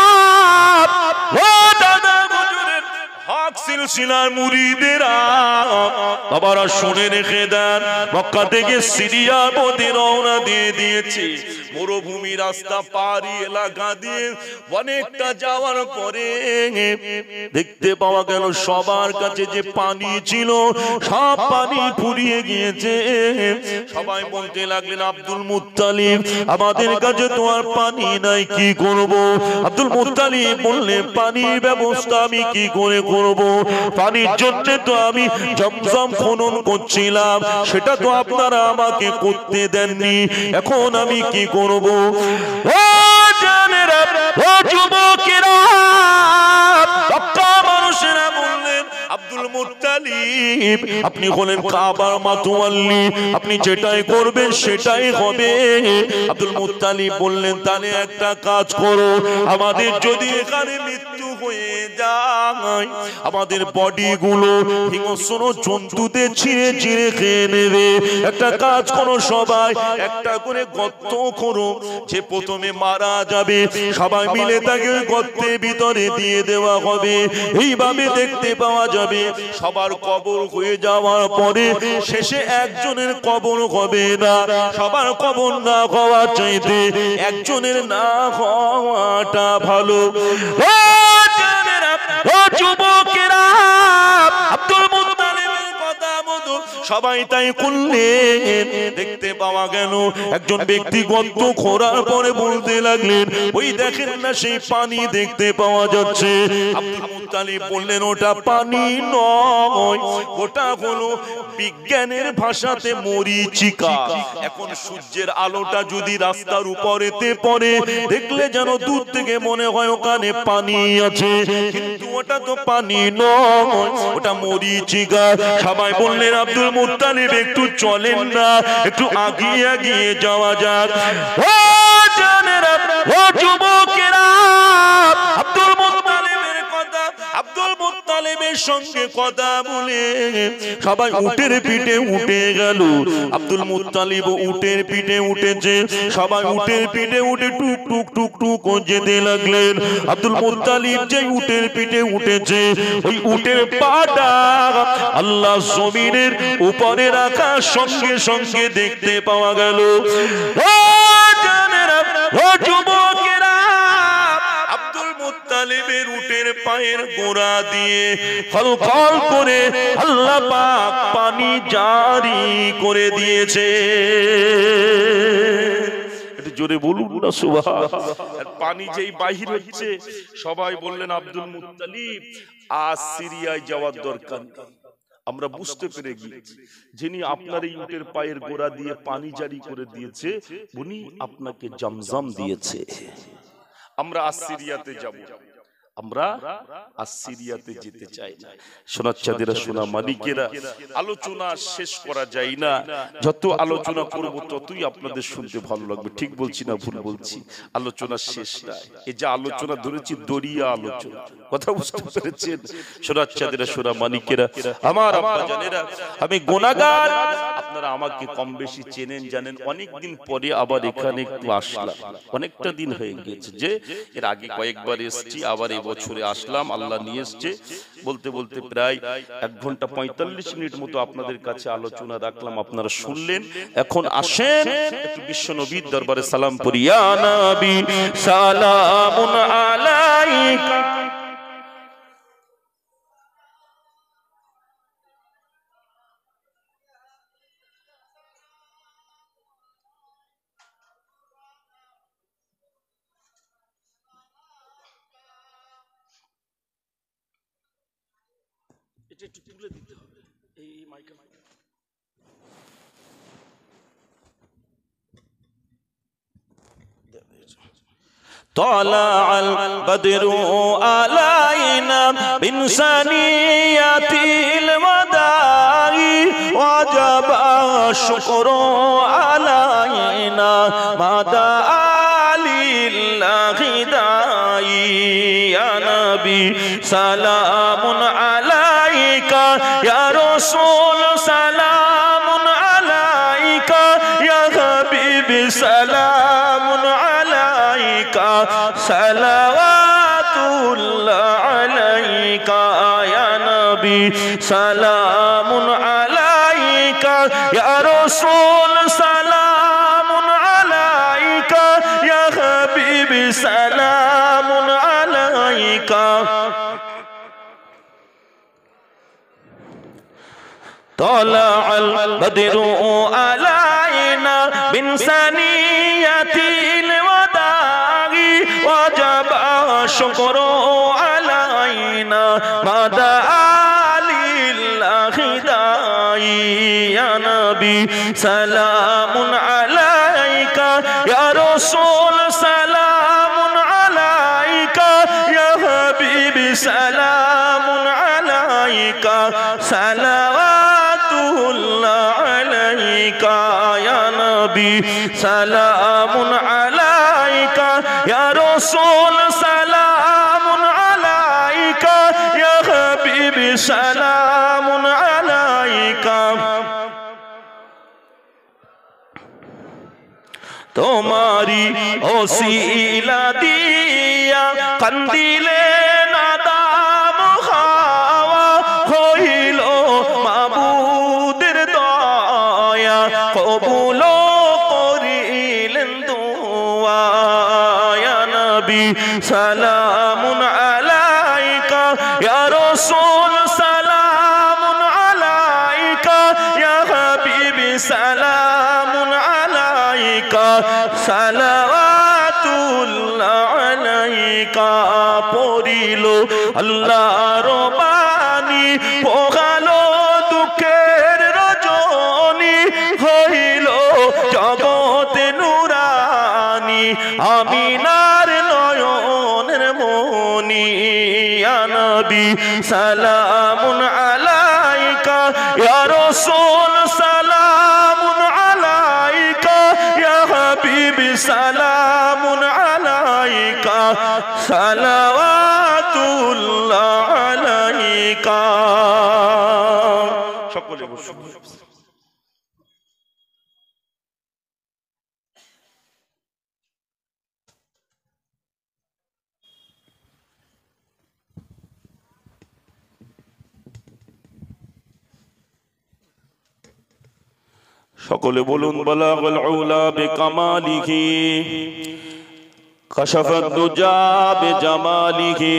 ও দাদা হুজুরের হক আব্দুল সিনার মুরিদেরা বাবারা শুনে রেখে দেন, মক্কা থেকে সিরিয়া পথে রওনা দিয়ে দিয়েছে। মরুভূমি রাস্তা পাহাড়ি এলাকা দিয়ে অনেকটা যাওয়ার পরে দেখতে পাওয়া গেল সবার কাছে যে পানি ছিল সব পানি ফুরিয়ে গিয়েছে। সবাই বলতে লাগলেন, আব্দুল মুত্তালিব আমাদের কাছে তো আর পানি নাই, কি করব? আব্দুল মুত্তালিব বললেন, পানির ব্যবস্থা আমি কি করে করব? পানির জন্য তো আমি জমজম খনন করছিলাম, সেটা তো আপনারা আমাকে করতে দেননি, এখন আমি কি করব? ও জানেরা, ও যুবকেরা, মানুষেরা বললেন, আব্দুল মুত্তালিব আপনি হলেন কাবার মাতোয়াল্লি, আপনি যেটাই করবেন সেটাই হবে। আব্দুল মুত্তালিব বললেন, তাহলে একটা কাজ করো, আমাদের যদি এখানে মৃত্যু হয়ে যায়, আমাদের বডি গুলো হিংস্র জন্তুদের ছিঁড়ে ছিঁড়ে খেয়ে নেবে। একটা কাজ করো, সবাই একটা করে গর্ত করো, যে প্রথমে মারা যাবে সবাই মিলে তাকে গর্তের ভিতরে দিয়ে দেওয়া হবে। এইভাবে দেখতে পাওয়া যাবে সবার কবর হয়ে যাওয়ার পরে শেষে একজনের কবর হবে না, সবার কবর না হওয়া চাইতে একজনের না হওয়াটা ভালো। ও যুবকেরা, আব্দুল মুত্তালিবের কথা মতো সবাই তাই করলেন। দেখতে পাওয়া গেল একজন ব্যক্তি গর্ত খোঁড়ার পরে বলতে লাগলেন, ওই দেখেন না সেই পানি দেখতে পাওয়া যাচ্ছে। আব্দুল মুত্তালিব বললেন, ওটা পানি নয়, ওটা হলো বিজ্ঞানের ভাষাতে মরীচিকা। এখন সূর্যের আলোটা যদি রাস্তার উপরেতে পড়ে, দেখলে যেন দূর থেকে মনে হয় ওখানে পানি আছে, কিন্তু ওটা তো পানি নয়, ওটা মরীচিকা। সবাই বললেন, আব্দুল মুত্তালিব একটু চলেন না, একটু আগিয়ে আগিয়ে যাওয়া যাক। ও জানেরা, ও যুবকেরা, আব্দুল মুত্তালিবের কথা, আব্দুল মুত্তালিবের সঙ্গে কথা বলে সবাই উটের পিঠে উঠে গেল। আব্দুল মুত্তালিব উটের পিঠে উঠেছে, সবাই উটের পিঠে উঠে টুক টুক টুক টুক যেতে লাগলেন। আব্দুল মুত্তালিব যে উটের পিঠে উঠেছে, ওই উটের পাটা আল্লাহ জমিনের উপরে রাখার সঙ্গে সঙ্গে দেখতে পাওয়া গেল। ও জানেরা, ও যুবকেরা, আব্দুল মুত্তালিবের উটের পায়ের গোড়া দিয়ে ফলফল করে আল্লাহ পাক পানি জারি করে দিয়েছে। জোরে বলুন না সুবহানাল্লাহ। পানি যেই বাহির হচ্ছে, সবাই বললেন, আব্দুল মুত্তালিব আজ সিরিয়ায় যাওয়ার দরকার। আমরা বুঝতে পেরে গিয়েছি, যিনি আপনার এই উটের পায়ের গোড়া দিয়ে পানি জারি করে দিয়েছে, উনি আপনাকে জমজম দিয়েছে। আমরা আজ সিরিয়াতে যাব, আমরা আজ সিরিয়াতে যেতে চাই না। সোনাচ্চাঁদেরা, সোনা মানিকেরা, আলোচনা শেষ করা যায় না, যত আলোচনা করব ততই আপনাদের শুনতে ভালো লাগবে। ঠিক বলছি না ভুল বলছি? আলোচনা শেষ নাই। এই যে আলোচনা ধরেছি দরিয়া আলোচনা, কথা বুঝতে পেরেছেন? সোনাচ্চাঁদেরা, সোনা মানিকেরা, আমার আব্বা জানেরা, আমি গুনাহগার, আপনারা আমাকে কম বেশি চেনেন জানেন। অনেকদিন পরে আবার এখানে একটু আসলাম, অনেকটা দিন হয়ে গিয়েছে, যে এর আগে কয়েকবার এসেছি, আবার বছরে আসলাম, আল্লাহ নিয়ে এসছে। বলতে বলতে প্রায় 1 ঘন্টা 45 মিনিট মতো আপনাদের কাছে আলোচনা রাখলাম, আপনারা শুনলেন। এখন আসেন একটু বিশ্ব নবীর দরবারে সালাম পড়ি। ইয়া নবী সালামুন আলাইকা, এটা একটু তুলে দিতে হবে এই মাইকে। طلع البدر علينا من ثنيات الوداع وجب الشكر علينا ما دعا لله داعي يا نبي سلام عليك يا رسول سلام عليك يا حبيبي سلام عليك صلوات الله عليك يا نبي নবী সালামুন আলাইকা ইয়া রাসূল সালামুন আলাইকা ইয়া হাবিবি সালামুন আলাইকা طلع البدر علينا من ثنية الوداع وجب الشكر علينا ما دعا لله داعي يا نبي سلام عليك يا رسول سلام عليك يا حبيبي سلام عليك صلوات الله عليك يا نبي سلام عليك يا رسول سلام عليك يا حبيبي سلام عليك তোমারি ওসিলা দিয়া কান্দিলে নাদাম হাওয়া হইল মাবুদের দয়া কবুল করিলেন দুআ ইয়া নবী সালামুন আলাইকা ইয়া রাসূল সালামুন আলাইকা ইয়া হাবিবি সালামুন আলাইকা সালাওয়াতুল্লাহ আলাইকা পড়িল আল্লাহর বাণী পোহালো দুঃখের রজনী হইল জগতে নুরানি আমিনার নয়নের মনি ইয়া নবী সালামুন আলাইকা ইয়া রাসূল সালামুন আলাইকা ইয়া হাবিবি সালামুন আলাইকা সালাওয়াতুল্লাহ আলাইকা সকলে বসুন সকলে বলুন বালাগাল উলা বিকামালিহি কাশাফাদ দুজা বিজামালিহি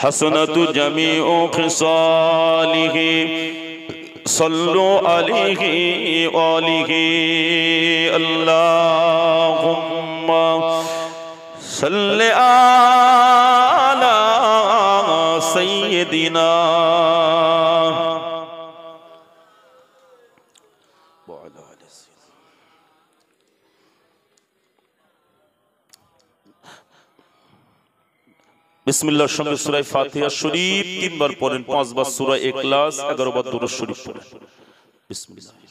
হাসানাতু জামিউ খিসালিহি সাল্লু আলাইহি ওয়া আলিহি আল্লাহুম্মা সাল্লি আলা سيدنا وعلى آل سيدنا بسم الله সঙ্গে সূরা ফাতিহা শরীফ 3 বার পড়েন 5 বার সূরা ইখলাস 11 বার দুরূদ শরীফ পড়েন বিসমিল্লাহ